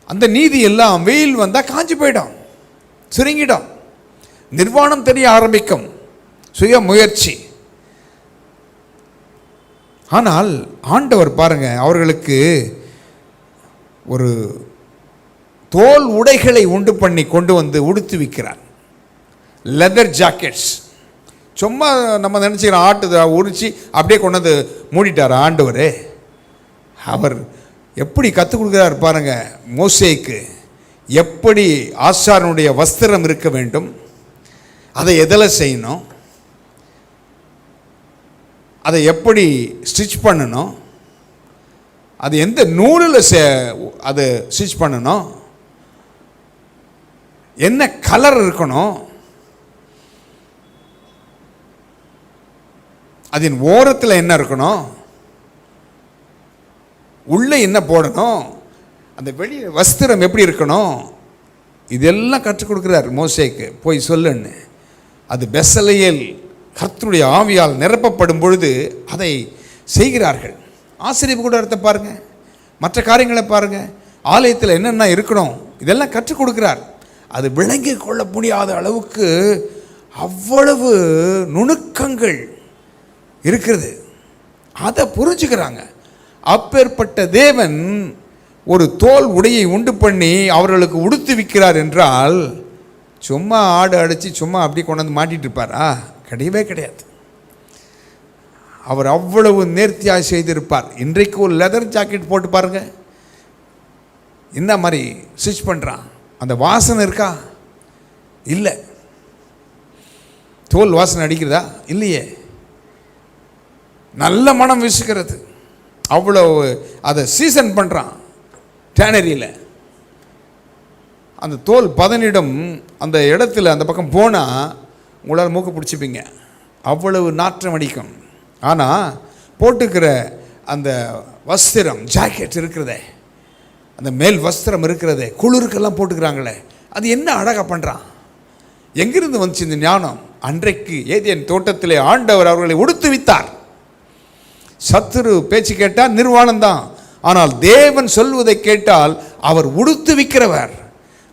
Speaker 1: அந்த நீதி எல்லாம் வெயில் வந்தால் காஞ்சி போயிடும், சுருங்கிடும், நிர்வாணம் தெரிய ஆரம்பிக்கும், சுய முயற்சி. ஆனால் ஆண்டவர் பாருங்க, அவர்களுக்கு ஒரு தோல் உடைகளை உண்டு பண்ணி கொண்டு வந்து உடுத்துவிக்கிறார். Leather jackets. சும்மா நம்ம நினச்சிக்கிறோம் ஆட்டு உரிச்சு அப்படியே கொண்டு வந்து மூடிட்டார் ஆண்டவர். அவர் எப்படி கற்றுக் கொடுக்குறார் பாருங்க மோசேக்கு, எப்படி ஆசாரனுடைய வஸ்திரம் இருக்க வேண்டும், அதை எதில் செய்யணும், அதை எப்படி ஸ்டிச் பண்ணணும், அது எந்த நூலில் அதை ஸ்டிச் பண்ணணும், என்ன கலர் இருக்கணும், அதன் ஓரத்தில் என்ன இருக்கணும், உள்ளே என்ன போடணும், அந்த வெளியே வஸ்திரம் எப்படி இருக்கணும், இதெல்லாம் கற்றுக் கொடுக்குறார் மோசேக்கு. போய் சொல்லுன்னு. அது பெசலேயேல் கர்த்தருடைய ஆவியால் நிரப்பப்படும் பொழுது அதை செய்கிறார்கள். ஆசிரியப்பு கூடாரத்தை பாருங்கள், மற்ற காரியங்களை பாருங்கள், ஆலயத்தில் என்னென்ன இருக்கணும், இதெல்லாம் கற்றுக் கொடுக்குறார். அது விளங்கி கொள்ள முடியாத அளவுக்கு அவ்வளவு நுணுக்கங்கள் இருக்கிறது. அதை புரிஞ்சுக்கிறாங்க. அப்பேற்பட்ட தேவன் ஒரு தோல் உடையை உண்டு பண்ணி அவர்களுக்கு உடுத்துவிக்கிறார் என்றால், சும்மா ஆடு அடித்து சும்மா அப்படி கொண்டு வந்து மாட்டிகிட்டு இருப்பாரா? கிடையவே கிடையாது. அவர் அவ்வளவு நேர்த்தியாக செய்திருப்பார். இன்றைக்கு ஒரு லெதர் ஜாக்கெட் போட்டு பாருங்கள், என்ன மாதிரி ஸ்டிச் பண்ணுறான், அந்த வாசனை இருக்கா? இல்லை. தோல் வாசனை அடிக்கிறதா? இல்லையே. நல்ல மனம் வீசுகிறது. அவ்வளோ அதை சீசன் பண்ணுறான் டேனரியில். அந்த தோல் பதனிடம் அந்த இடத்துல அந்த பக்கம் போனால் உங்களால் மூக்க பிடிச்சிப்பீங்க, அவ்வளவு நாற்றம் அடிக்கும். ஆனால் போட்டுக்கிற அந்த வஸ்திரம் ஜாக்கெட் இருக்கிறதே, அந்த மேல் வஸ்திரம் இருக்கிறதே, குளிருக்கெல்லாம் போட்டுக்கிறாங்களே, அது என்ன அழகாக பண்ணுறான். எங்கிருந்து வந்துச்சு இந்த ஞானம்? அன்றைக்கு ஏதேன் தோட்டத்திலே ஆண்டவர் அவர்களை உடுத்துவித்தார். சத்துரு பேச்சு கேட்டால் நிர்வாணம்தான், ஆனால் தேவன் சொல்வதை கேட்டால் அவர் உடுத்துவிக்கிறவர்,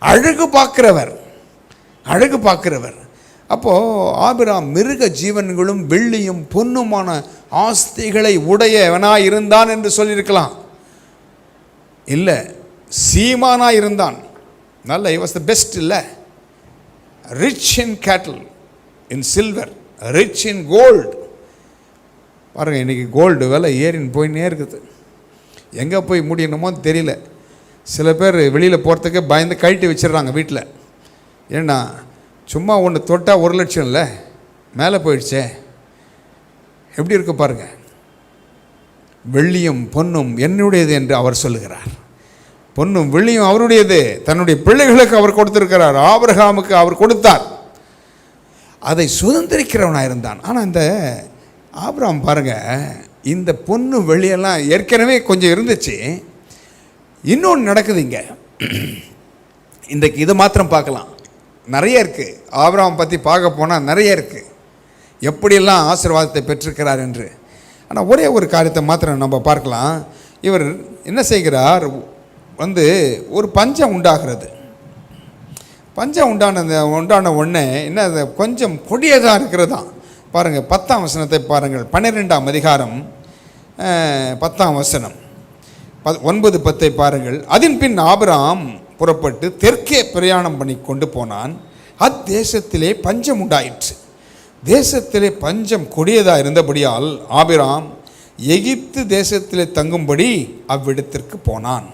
Speaker 1: அழகு பார்க்கிறவர், அழகு பார்க்கிறவர். அப்போது ஆபிராம் மிருக ஜீவன்களும் வெள்ளியும் பொன்னுமான ஆஸ்திகளை உடையவனாய் இருந்தான் என்று சொல்லியிருக்கலாம். இல்லை, சீமானாக இருந்தான். நல்ல, he was the best. இல்லை, ரிச் இன் கேட்டில், இன் சில்வர், ரிச் இன் கோல்டு. பாருங்கள், இன்றைக்கி கோல்டு விலை ஏறின்னு போயின்னே இருக்குது. எங்கே போய் முடியணுமோ தெரியல. சில பேர் வெளியில் போகிறதுக்கே பயந்து கழட்டி வச்சிடுறாங்க வீட்டில். ஏன்னா சும்மா ஒன்று தொட்டால் 1 லட்சம் இல்லை, மேலே போயிடுச்சே. எப்படி இருக்கு பாருங்கள். வெள்ளியும் பொன்னும் என்னுடையது என்று அவர் சொல்லுகிறார். பொன்னும் வெள்ளியும் அவருடையது, தன்னுடைய பிள்ளைகளுக்கு அவர் கொடுத்திருக்கிறார். ஆபிரகாமுக்கு அவர் கொடுத்தார், அதை சுதந்திரிக்கிறவனாக இருந்தான். ஆனால் இந்த ஆபிரகாம் பாருங்கள், இந்த பொண்ணு வெள்ளியெல்லாம் ஏற்கனவே கொஞ்சம் இருந்துச்சு. இன்னொன்று நடக்குது இங்கே. இன்றைக்கு இதை மாத்திரம் பார்க்கலாம், நிறைய இருக்குது. ஆபிரகாம் பற்றி பார்க்க போனால் நிறைய இருக்குது, எப்படியெல்லாம் ஆசீர்வாதத்தை பெற்றிருக்கிறார் என்று. ஆனால் ஒரே ஒரு காரியத்தை மாத்திரம் நம்ம பார்க்கலாம். இவர் என்ன செய்கிறார், ஒரு பஞ்சம் உண்டாகிறது. பஞ்சம் உண்டான உடனே என்ன, கொஞ்சம் கொடியதாக இருக்கிறதா. பாருங்கள் 10ஆம் வசனத்தை பாருங்கள். 12ஆம் அதிகாரம் 10ஆம் வசனம் 9-10 பாருங்கள். அதன் பின் ஆபிரகாம் புறப்பட்டு தெற்கே பிரயாணம் பண்ணி கொண்டு போனான். அத்தேசத்திலே பஞ்சம் உண்டாயிற்று. தேசத்திலே பஞ்சம் கொடியதாக இருந்தபடியால் ஆபிரகாம் எகிப்து தேசத்திலே தங்கும்படி அவ்விடத்திற்கு போனான்.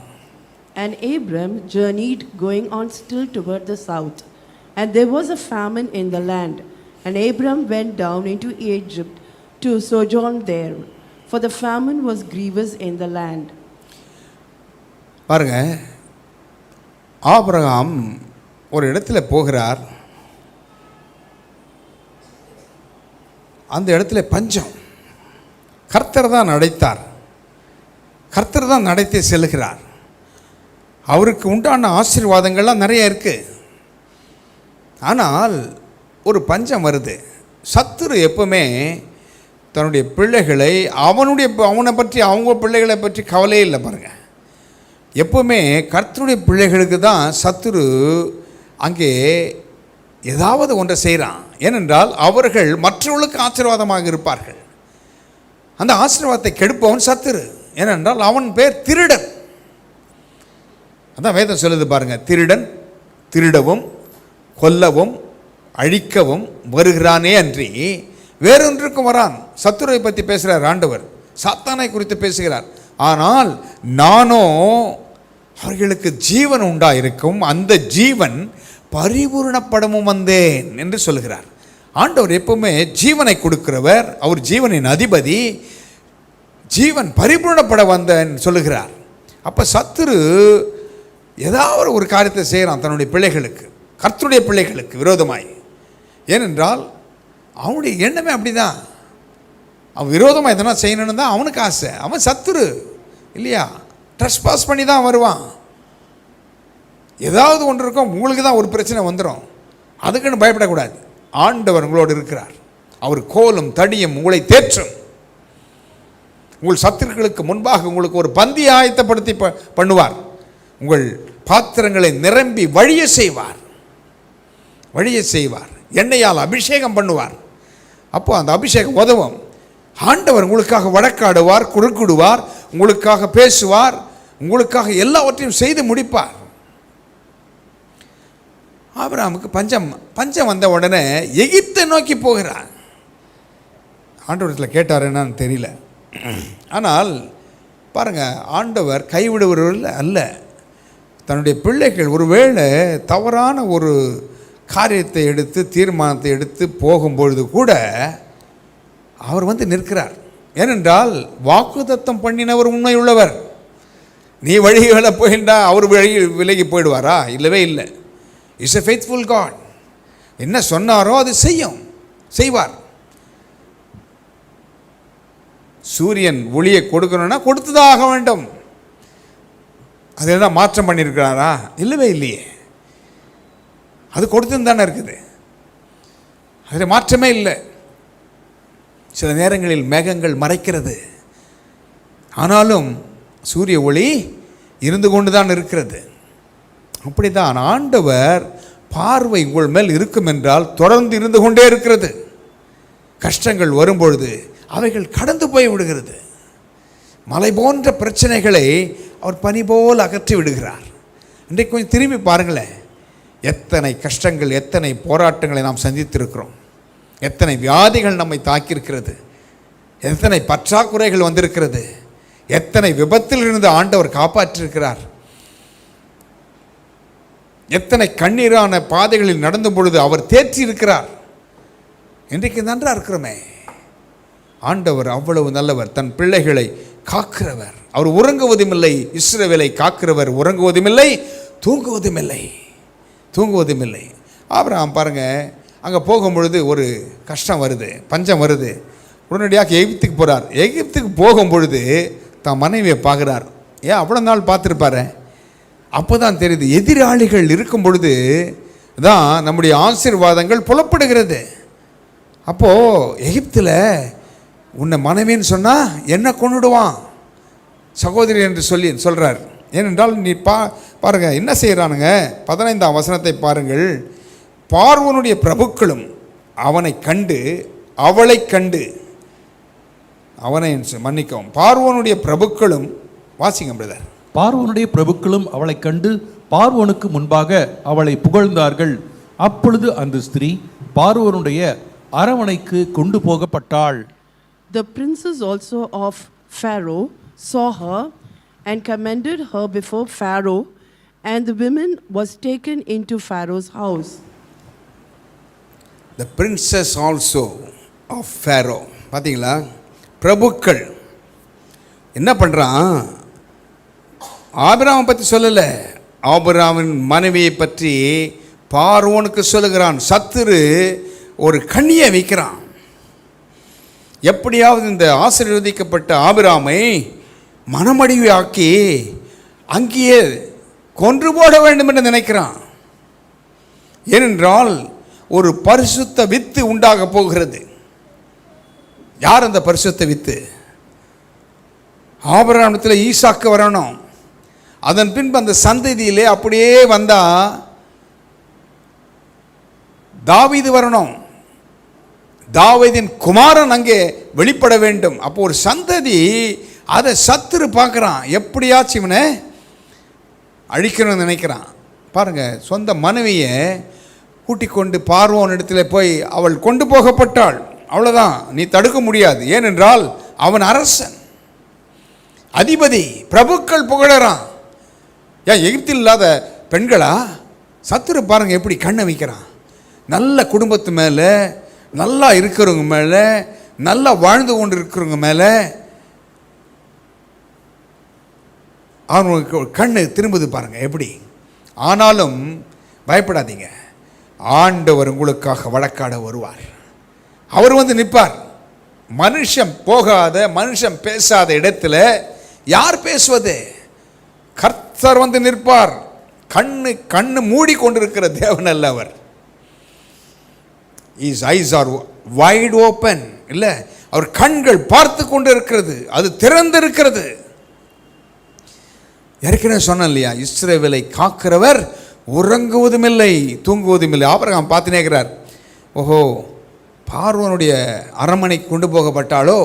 Speaker 4: And Abram journeyed, going on still toward the south, and there was a famine in the land. And Abram went down into Egypt to sojourn there, for the famine was grievous in the land.
Speaker 1: பாருங்க, Abraham ஒரு இடத்துல போகிறார். அந்த இடத்துல பஞ்சம். கர்த்தர் தான் அடைத்தார், கர்த்தர் தான் நடத்தி செல்கிறார். அவருக்கு உண்டான ஆசீர்வாதங்கள்லாம் நிறைய இருக்குது. ஆனால் ஒரு பஞ்சம் வருது. சத்துரு எப்பவுமே தன்னுடைய பிள்ளைகளை அவனை பற்றி அவங்க பிள்ளைகளை பற்றி கவலையே இல்லை பாருங்கள். எப்பவுமே கர்த்தருடைய பிள்ளைகளுக்கு தான் சத்துரு அங்கே ஏதாவது ஒன்றை செய்கிறான். ஏனென்றால் அவர்கள் மற்றவர்களுக்கு ஆசீர்வாதமாக இருப்பார்கள். அந்த ஆசீர்வாதத்தை கெடுப்பவன் சத்துரு. ஏனென்றால் அவன் பேர் திருடன். அதான் வேதம் சொல்லுது பாருங்கள், திருடன் திருடவும் கொல்லவும் அழிக்கவும் வருகிறானே அன்றி வேறொன்றுக்கும் வரான். சத்துருவை பற்றி பேசுகிறார் ஆண்டவர், சாத்தானை குறித்து பேசுகிறார். ஆனால் நானோ அவர்களுக்கு ஜீவன் உண்டாயிருக்கும், அந்த ஜீவன் பரிபூர்ணப்படமும் வந்தேன் என்று சொல்லுகிறார். ஆண்டவர் எப்பவுமே ஜீவனை கொடுக்கிறவர், அவர் ஜீவனின் அதிபதி. ஜீவன் பரிபூர்ணப்பட வந்தேன் சொல்லுகிறார். அப்போ சத்துரு ஏதாவது ஒரு காரியத்தை செய்கிறான் தன்னுடைய பிள்ளைகளுக்கு, கர்த்தருடைய பிள்ளைகளுக்கு விரோதமாய். ஏனென்றால் அவனுடைய எண்ணமே அப்படிதான். அவன் விரோதமாக எதனா செய்யணும்னு தான் அவனுக்கு ஆசை. அவன் சத்துரு இல்லையா, ட்ரெஸ்பாஸ் பண்ணி தான் வருவான். ஏதாவது ஒன்று இருக்கும், உங்களுக்கு தான் ஒரு பிரச்சனை வந்துடும். அதுக்குன்னு பயப்படக்கூடாது. ஆண்டவர் உங்களோடு இருக்கிறார். அவர் கோலும் தடியும் உங்களை தேற்றும். உங்கள் சத்துருக்களுக்கு முன்பாக உங்களுக்கு ஒரு பந்தியை ஆயத்தப்படுத்தி பண்ணுவார். உங்கள் பாத்திரங்களை நிரம்பி வழிய செய்வார். எண்ணெயால் அபிஷேகம் பண்ணுவார். அப்போ அந்த அபிஷேகம் உதவும். ஆண்டவர் உங்களுக்காக வழக்காடுவார், குறுக்கிடுவார், உங்களுக்காக பேசுவார், உங்களுக்காக எல்லாவற்றையும் செய்து முடிப்பார். ஆபிரகாமுக்கு பஞ்சம் வந்த உடனே எகிப்தை நோக்கி போகிறார். ஆண்டவரத்தில் கேட்டார் என்னன்னு தெரியல. ஆனால் பாருங்கள், ஆண்டவர் கைவிடுவர்கள் அல்ல. தன்னுடைய பிள்ளைகள் ஒருவேளை தவறான ஒரு காரியத்தை எடுத்து தீர்மானத்தை எடுத்து போகும்பொழுது கூட அவர் வந்து நிற்கிறார். ஏனென்றால் வாக்குத்தத்தம் பண்ணினவர் உண்மை உள்ளவர். நீ வழிகளை போயிட்டா அவர் வழி விலகி போயிடுவாரா? இல்லவே இல்லை. Is a faithful God. என்ன சொன்னாரோ அது செய்வார். சூரியன் ஒளியை கொடுக்கணும்னா கொடுத்துதான் ஆக வேண்டும். அது என்ன மாற்றம் பண்ணியிருக்கிறாரா? இல்லவே இல்லையே. அது கொடுத்துன்னு தானே இருக்குது, அதில் மாற்றமே இல்லை. சில நேரங்களில் மேகங்கள் மறைக்கிறது, ஆனாலும் சூரிய ஒளி இருந்து கொண்டு தான் இருக்கிறது. அப்படி தான் ஆண்டவர் பார்வை உங்கள் மேல் இருக்கும் என்றால் தொடர்ந்து இருந்து கொண்டே இருக்கிறது. கஷ்டங்கள் வரும்பொழுது அவைகள் கடந்து போய் விடுகிறது. மலை போன்ற பிரச்சனைகளை அவர் பனி போல் அகற்றி விடுகிறார். இன்றைக்கு கொஞ்சம் திரும்பி பாருங்களேன், எத்தனை கஷ்டங்கள், எத்தனை போராட்டங்களை நாம் சந்தித்திருக்கிறோம், எத்தனை வியாதிகள் நம்மை தாக்கியிருக்கிறது, எத்தனை பற்றாக்குறைகள் வந்திருக்கிறது, எத்தனை விபத்தில் இருந்து ஆண்டவர் காப்பாற்றிருக்கிறார், எத்தனை கண்ணீரான பாதைகளில் நடந்த பொழுது அவர் தேற்றி இருக்கிறார். இன்றைக்கு நன்றாக இருக்கிறோமே. ஆண்டவர் அவ்வளவு நல்லவர், தன் பிள்ளைகளை காக்கிறவர். அவர் உறங்குவதும் இல்லை. இஸ்ரவேலை காக்கிறவர் உறங்குவதும் இல்லை, தூங்குவதும் இல்லை. ஆபிரகாம் பாருங்கள், அங்கே போகும்பொழுது ஒரு கஷ்டம் வருது, பஞ்சம் வருது. உடனடியாக எகிப்துக்கு போகிறார். எகிப்துக்கு போகும்பொழுது தான் மனைவியை பார்க்குறார். ஏன் அவ்வளோ நாள் பார்த்துருப்பாரு? அப்போ தான் தெரியுது, எதிராளிகள் இருக்கும் பொழுது தான் நம்முடைய ஆசீர்வாதங்கள் புலப்படுகிறது. அப்போது எகிப்தில் உன்னை மனைவின்னு சொன்னால் என்ன கொண்டுடுவான் சகோதரி என்று சொல்கிறார். ஏனென்றால் நீ பாருங்கள் என்ன செய்கிறானுங்க. 15ஆம் வசனத்தை பாருங்கள். பார்வோனுடைய பிரபுக்களும் அவனை கண்டு அவளை கண்டு, அவனை மன்னிக்கவும், பார்வோனுடைய பிரபுக்களும், வாசிங்க பிரதர்.
Speaker 3: பார்வோனுடைய பிரபுக்களும் அவளை கண்டு பார்வோனுக்கு முன்பாக அவளை புகழ்ந்தார்கள். அப்பொழுது அந்த ஸ்திரீ பார்வோனுடைய அரவணைக்கு கொண்டு போகப்பட்டாள்.
Speaker 4: The princes also of Pharaoh saw her and commended her before Pharaoh, and the woman was taken into Pharaoh's house.
Speaker 1: The princess also of Pharaoh, பார்த்தீங்களா, பிரபுக்கள் என்ன பண்ணுறான்? ஆபிரகாமை பற்றி சொல்லலை, ஆபிரகாமின் மனைவியை பற்றி பார்வோனுக்கு சொல்லுகிறான். சத்துரு ஒரு கண்ணியை வைக்கிறான். எப்படியாவது இந்த ஆசீர்வதிக்கப்பட்ட ஆபிரகாமை மனமடிவாக்கி அங்கேயே கொன்று போட வேண்டும் என்று நினைக்கிறான். ஏனென்றால் ஒரு பரிசுத்த வித்து உண்டாக போகிறது. யார் அந்த பரிசுத்த வித்து? ஆபிரகாமிடத்தில் ஈசாக்கு வரணும், அதன் பின்பு அந்த சந்ததியிலே அப்படியே வந்தா தாவீது வரணும், தாவீதின் குமாரன் அங்கே வெளிப்பட வேண்டும். அப்போ ஒரு சந்ததி, அதை சத்துரு பார்க்குறான், எப்படியாச்சும் இவனை அழிக்கணும்னு நினைக்கிறான். பாருங்க, சொந்த மனைவியை கூட்டிக் கொண்டு பார்வோன் இடத்துல போய் அவள் கொண்டு போகப்பட்டாள். அவ்வளோதான், நீ தடுக்க முடியாது. ஏனென்றால் அவன் அரசன், அதிபதி, பிரபுக்கள் புகழறான். ஏன் எகிப்தில் இல்லாத பெண்களா? சத்துரு பாருங்க எப்படி கண்ணை வைக்கிறான். நல்ல குடும்பத்து மேலே, நல்லா இருக்கிறவங்க மேலே, நல்லா வாழ்ந்து கொண்டு இருக்கிறவங்க மேலே அவனுக்கு கண்ணு திரும்புது பாருங்க எப்படி. ஆனாலும் பயப்படாதீங்க, ஆண்டவர் உங்களுக்காக வழக்காட வருவார். அவர் வந்து நிற்பார். மனுஷன் போகாத, மனுஷன் பேசாத இடத்துல யார் பேசுவது? கர்த்தர் வந்து நிற்பார். கண்ணு மூடி கொண்டிருக்கிற தேவன் அல்ல அவர். His eyes are wide open. இல்லை, அவர் கண்கள் பார்த்து கொண்டு இருக்கிறது, அது திறந்திருக்கிறது. ஏற்கனவே சொன்ன இல்லையா, இஸ்ரவேலை காக்கிறவர் உறங்குவதும் இல்லை, தூங்குவதும் இல்லை. ஆபிரகாம் பார்த்து நேக்கிறார். ஓஹோ, பார்வோனுடைய அரண்மனைக்கு கொண்டு போகப்பட்டாலோ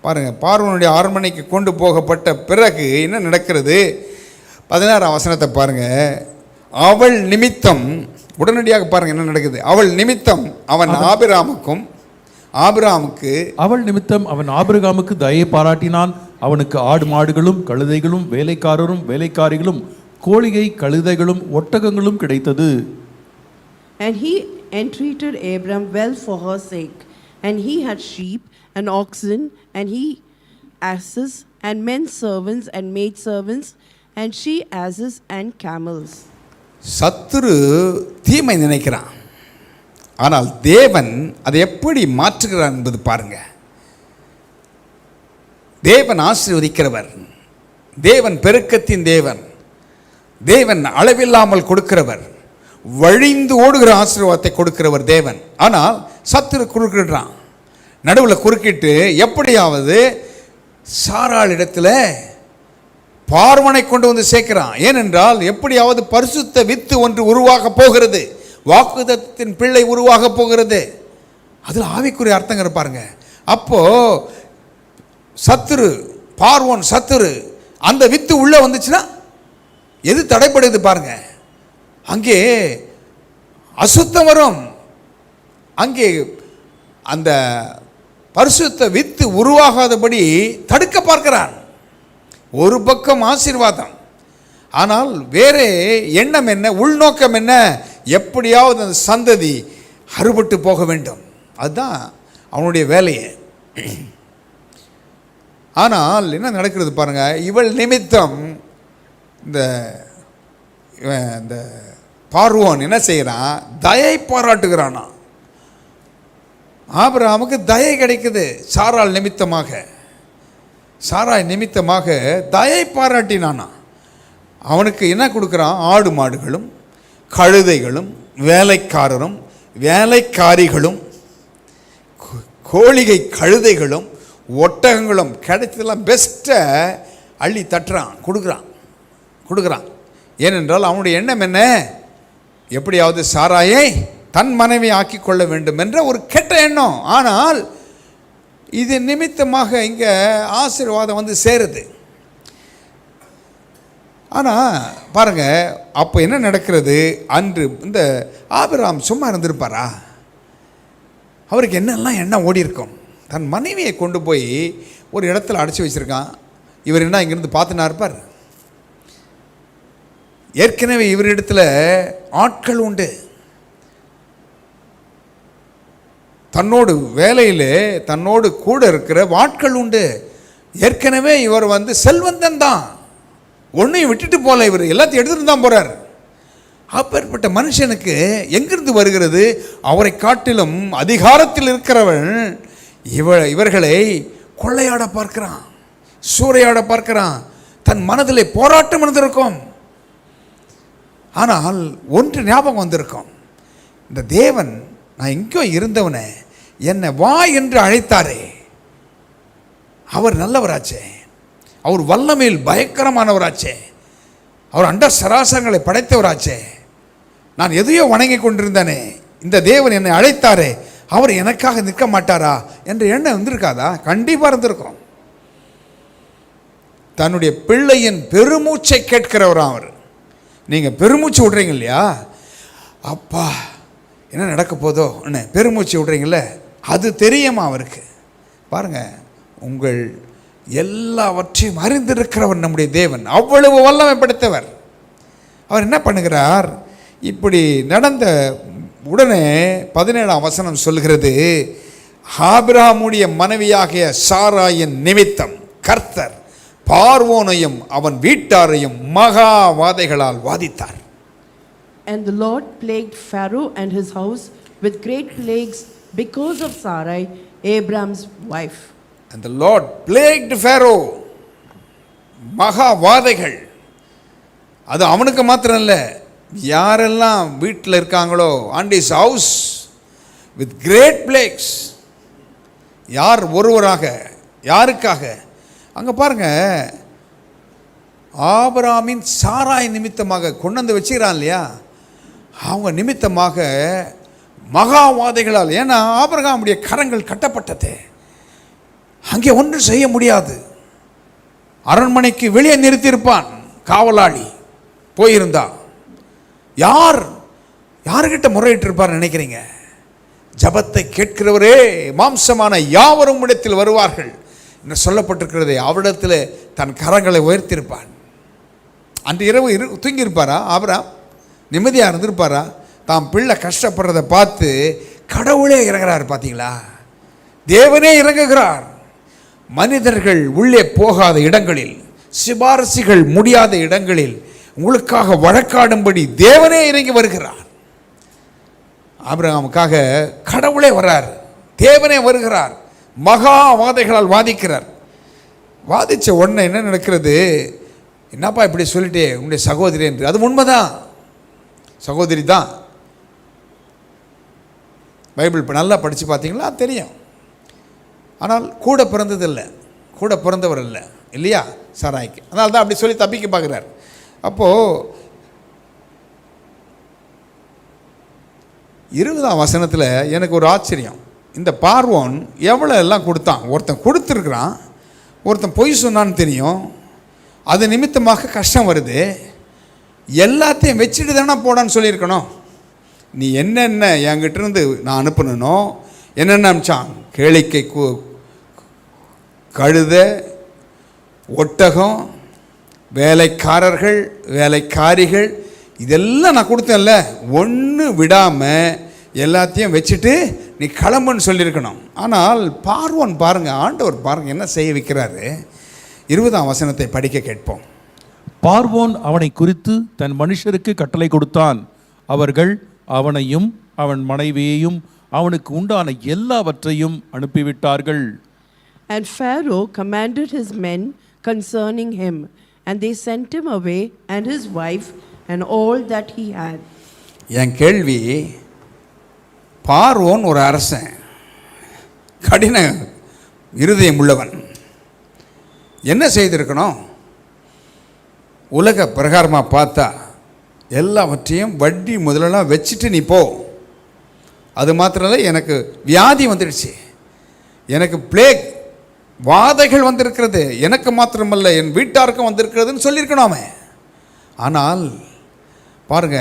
Speaker 1: பாருங்க. பார்வோனுடைய அரண்மனைக்கு கொண்டு போகப்பட்ட பிறகு என்ன நடக்கிறது? 16ஆம் வசனத்தை பாருங்க. அவள் நிமித்தம், உடனடியாக பாருங்க என்ன நடக்குது. அவள் நிமித்தம் அவன்
Speaker 3: அவள் நிமித்தம் அவன் ஆபிரகாமுக்கு தயை பாராட்டினான். அவனுக்கு ஆடு மாடுகளும் கழுதைகளும் வேலைக்காரரும் வேலைக்காரிகளும் கோழிகை கழுதைகளும் ஒட்டகங்களும் கிடைத்தது.
Speaker 4: And he entreated Abram well for her sake, and he had sheep and oxen, and he asses, and men servants and maid servants, and she asses and camels.
Speaker 1: சத்துரு தீமை நினைக்கிறான், ஆனால் தேவன் அதை எப்படி மாற்றுகிறார் என்பது பாருங்க. தேவன் ஆசீர்வதிக்கிறவர், தேவன் பெருக்கத்தின் தேவன், தேவன் அளவில்லாமல் கொடுக்கிறவர், வழிந்து ஓடுகிற ஆசீர்வாதத்தை கொடுக்கிறவர் தேவன். ஆனால் சத்துரு குறுக்கிடுறான். நடுவில் குறுக்கிட்டு எப்படியாவது சாராள் இடத்துல பார்வனை கொண்டு வந்து சேர்க்கிறான். ஏனென்றால் எப்படியாவது பரிசுத்த வித்து ஒன்று உருவாக போகிறது, வாக்குத்தத்தின் பிள்ளை உருவாக போகிறது. அதில் ஆவிக்குரிய அர்த்தங்கிற பாருங்க. அப்போ சத்துரு, பார்வோன் சத்துரு, அந்த வித்து உள்ள வந்துச்சுன்னா எது தடைப்படுது பாருங்க. அங்கே அசுத்தம் வரும், அங்கே அந்த பரிசுத்த வித்து உருவாகாதபடி தடுக்க பார்க்கிறான். ஒரு பக்கம் ஆசீர்வாதம், ஆனால் வேறே எண்ணம் என்ன, உள்நோக்கம் என்ன? எப்படியாவது அந்த சந்ததி அறுபட்டு போக வேண்டும், அதுதான் அவனுடைய வேலையை. ஆனால் என்ன நடக்கிறது பாருங்க. இவள் நிமித்தம் இந்த பார்வோன் என்ன செய்கிறான்? தயை பாராட்டுகிறானா. ஆபிரகாமுக்கு தயை கிடைக்குது சாராள் நிமித்தமாக. சாராய் நிமித்தமாக தயை பாராட்டினானா. அவனுக்கு என்ன கொடுக்குறான்? ஆடு மாடுகளும் கழுதைகளும் வேலைக்காரரும் வேலைக்காரிகளும் கோழிகை கழுதைகளும் ஒட்டகங்களும் கிடைச்சதெல்லாம் பெஸ்ட்டை அள்ளி தட்டுறான், கொடுக்குறான். ஏனென்றால் அவனுடைய எண்ணம் என்ன? எப்படியாவது சாராயை தன் மனைவி ஆக்கி கொள்ள வேண்டும் என்ற ஒரு கெட்ட எண்ணம். ஆனால் இது நிமித்தமாக இங்கே ஆசீர்வாதம் வந்து சேருது. ஆனால் பாருங்க, அப்போ என்ன நடக்கிறது? அன்று இந்த ஆபிரகாம் சும்மா இருந்திருப்பாரா? அவருக்கு என்னெல்லாம் எண்ணம் ஓடி இருக்கும். தன் மனைவியை கொண்டு போய் ஒரு இடத்துல அடைச்சி வச்சுருக்கான். இவர் என்ன இங்கேருந்து பார்த்துனா இருப்பார்? ஏற்கனவே இவரிடத்துல ஆட்கள் உண்டு, தன்னோடு வேலையில் தன்னோடு கூட இருக்கிற ஆட்கள் உண்டு. ஏற்கனவே இவர் வந்து செல்வந்தன் தான், ஒன்றையும் விட்டுட்டு போகல, இவர் எல்லாத்தையும் எடுத்துகிட்டு தான் போகிறார். அப்பேற்பட்ட மனுஷனுக்கு எங்கிருந்து வருகிறது? அவரை காட்டிலும் அதிகாரத்தில் இருக்கிறவன் இவர்களை கொள்ளையாட பார்க்கிறான், சூறையாட பார்க்கிறான். தன் மனதிலே போராட்டம் இருந்திருக்கும். ஆனால் ஒன்று ஞாபகம் வந்திருக்கும், இந்த தேவன் நான் எங்கோ இருந்தவனே என்னை வா என்று அழைத்தாரே, அவர் நல்லவராச்சே, அவர் வல்லமையில் பயங்கரமானவராச்சே, அவர் அண்ட சராசரங்களை படைத்தவராச்சே, நான் எதையோ வணங்கி கொண்டிருந்தேனே, இந்த தேவன் என்னை அழைத்தாரே, அவர் எனக்காக நிற்க மாட்டாரா என்ற எண்ணம் வந்திருக்காதா? கண்டிப்பாக இருந்திருக்கும். தன்னுடைய பிள்ளையின் பெருமூச்சை கேட்கிறவரா அவர். நீங்கள் பெருமூச்சு விட்றீங்க இல்லையா, அப்பா என்ன நடக்க போதோ என்ன பெருமூச்சு விட்றீங்கள, அது தெரியுமா அவருக்கு? பாருங்கள், உங்கள் எல்லாவற்றையும் அறிந்திருக்கிறவர் நம்முடைய தேவன், அவ்வளவு வல்லமை படைத்தவர். அவர் என்ன பண்ணுகிறார், இப்படி நடந்த உடனே 17ஆம் வசனம் சொல்கிறது, ஆபிரகாமுடைய மனைவியாகிய சாராயின் நிமித்தம் கர்த்தர் பார்வோனையும் அவன் வீட்டாரையும் மகா வாதைகளால் வாதித்தார்.
Speaker 4: And the Lord plagued Pharaoh and his house with great plagues because of Sarai, Abraham's wife.
Speaker 1: And the Lord plagued Pharaoh. மகா வாதைகள். அது அவனுக்கு மாத்திரம் இல்லை, யாரெல்லாம் வீட்டில் இருக்காங்களோ, and his house with great plagues. யார் ஒருவராக, யாருக்காக? அங்கே பாருங்க, ஆபிரகாமின் சாராய் நிமித்தமாக கொண்டு வந்து வச்சுக்கிறான் இல்லையா, அவங்க நிமித்தமாக மகாவாதைகளால். ஏன்னா ஆபிரகாமுடைய கரங்கள் கட்டப்பட்டது, அங்கே ஒன்றும் செய்ய முடியாது. அரண்மனைக்கு வெளியே நிறுத்தியிருப்பான் காவலாளி போயிருந்தா. யாருக்கிட்ட முறையிட்டு இருப்பார் நினைக்கிறீங்க? ஜபத்தை கேட்கிறவரே மாம்சமான யாவரும் இடத்தில் வருவார்கள் என்று சொல்லப்பட்டிருக்கிறதே, அவரிடத்தில் தன் கரங்களை உயர்த்தியிருப்பான். அன்று இரவு தூங்கியிருப்பாரா ஆபிரகாம்? நிம்மதியாக இருந்திருப்பாரா? தாம் பிள்ளை கஷ்டப்படுறதை பார்த்து கடவுளே இறங்குறார். பார்த்தீங்களா, தேவனே இறங்குகிறார். மனிதர்கள் உள்ளே போகாத இடங்களில், சிபாரசிகள் முடியாத இடங்களில் உங்களுக்காக வழக்காடும்படி தேவனே இறங்கி வருகிறார். ஆபிரகாமுக்காக கடவுளே வர்றார், தேவனே வருகிறார், மகா வாதைகளால் வாதிக்கிறார். வாதிச்ச உடனே என்ன நடக்கிறது? என்னப்பா இப்படி சொல்லிட்டே உங்களுடைய சகோதரி என்று. அது உண்மைதான், சகோதரி தான். பைபிள் இப்போ நல்லா படித்து பார்த்தீங்களா தெரியும். ஆனால் கூட பிறந்ததில்லை, கூட பிறந்தவர் இல்லை இல்லையா சாராய்க்கு. அதனால தான் அப்படி சொல்லி தப்பிக்க பார்க்குறார். அப்போது 20ஆம் வசனத்தில் எனக்கு ஒரு ஆச்சரியம். இந்த பார்வோன் எவ்வளோ எல்லாம் கொடுத்தான். ஒருத்தன் கொடுத்துருக்குறான், ஒருத்தன் பொய் சொன்னான்னு தெரியும், அது நிமித்தமாக கஷ்டம் வருது. எல்லாத்தையும் வச்சுட்டு தானே போடான்னு சொல்லியிருக்கணும். நீ என்னென்ன என்கிட்டருந்து நான் அனுப்பணுனோ என்னென்ன அனுப்பிச்சான், கேளிக்கை கழுத, ஒட்டகம், வேலைக்காரர்கள், வேலைக்காரிகள், இதெல்லாம் நான் கொடுத்தேன்ல, ஒன்று விடாமல் எல்லாத்தையும் வச்சுட்டு நீ கிளம்புன்னு சொல்லியிருக்கணும். ஆனால் பார்வோன் பாருங்கள், ஆண்டவர் பாருங்கள் என்ன செய்ய வைக்கிறாரு. 20ஆம் வசனத்தை படிக்க கேட்போம்.
Speaker 3: பார்வோன் அவனை குறித்து தன் மனுஷருக்கு கட்டளை கொடுத்தான். அவர்கள் அவனையும் அவன் மனைவியையும் அவனுக்கு உண்டான எல்லாவற்றையும் அனுப்பிவிட்டார்கள்.
Speaker 4: And Pharaoh commanded his men concerning him, and they sent him away and his wife and all that he had.
Speaker 1: என் கேள்வி, பார்வோன் ஒரு அரசன், கடின இருதயம் உள்ளவன், என்ன செய்திருக்கணும்? உலக பிரகாரமாக பார்த்தா எல்லாவற்றையும் வட்டி முதலெல்லாம் வச்சுட்டு நீ போ. அது மாத்திரம் இல்லை, எனக்கு வியாதி வந்துடுச்சு, எனக்கு பிளேக் வாதைகள் வந்திருக்கிறது, எனக்கு மாத்திரமல்ல என் வீட்டாருக்கும் வந்திருக்கிறதுன்னு சொல்லியிருக்கணுமே. ஆனால் பாருங்க,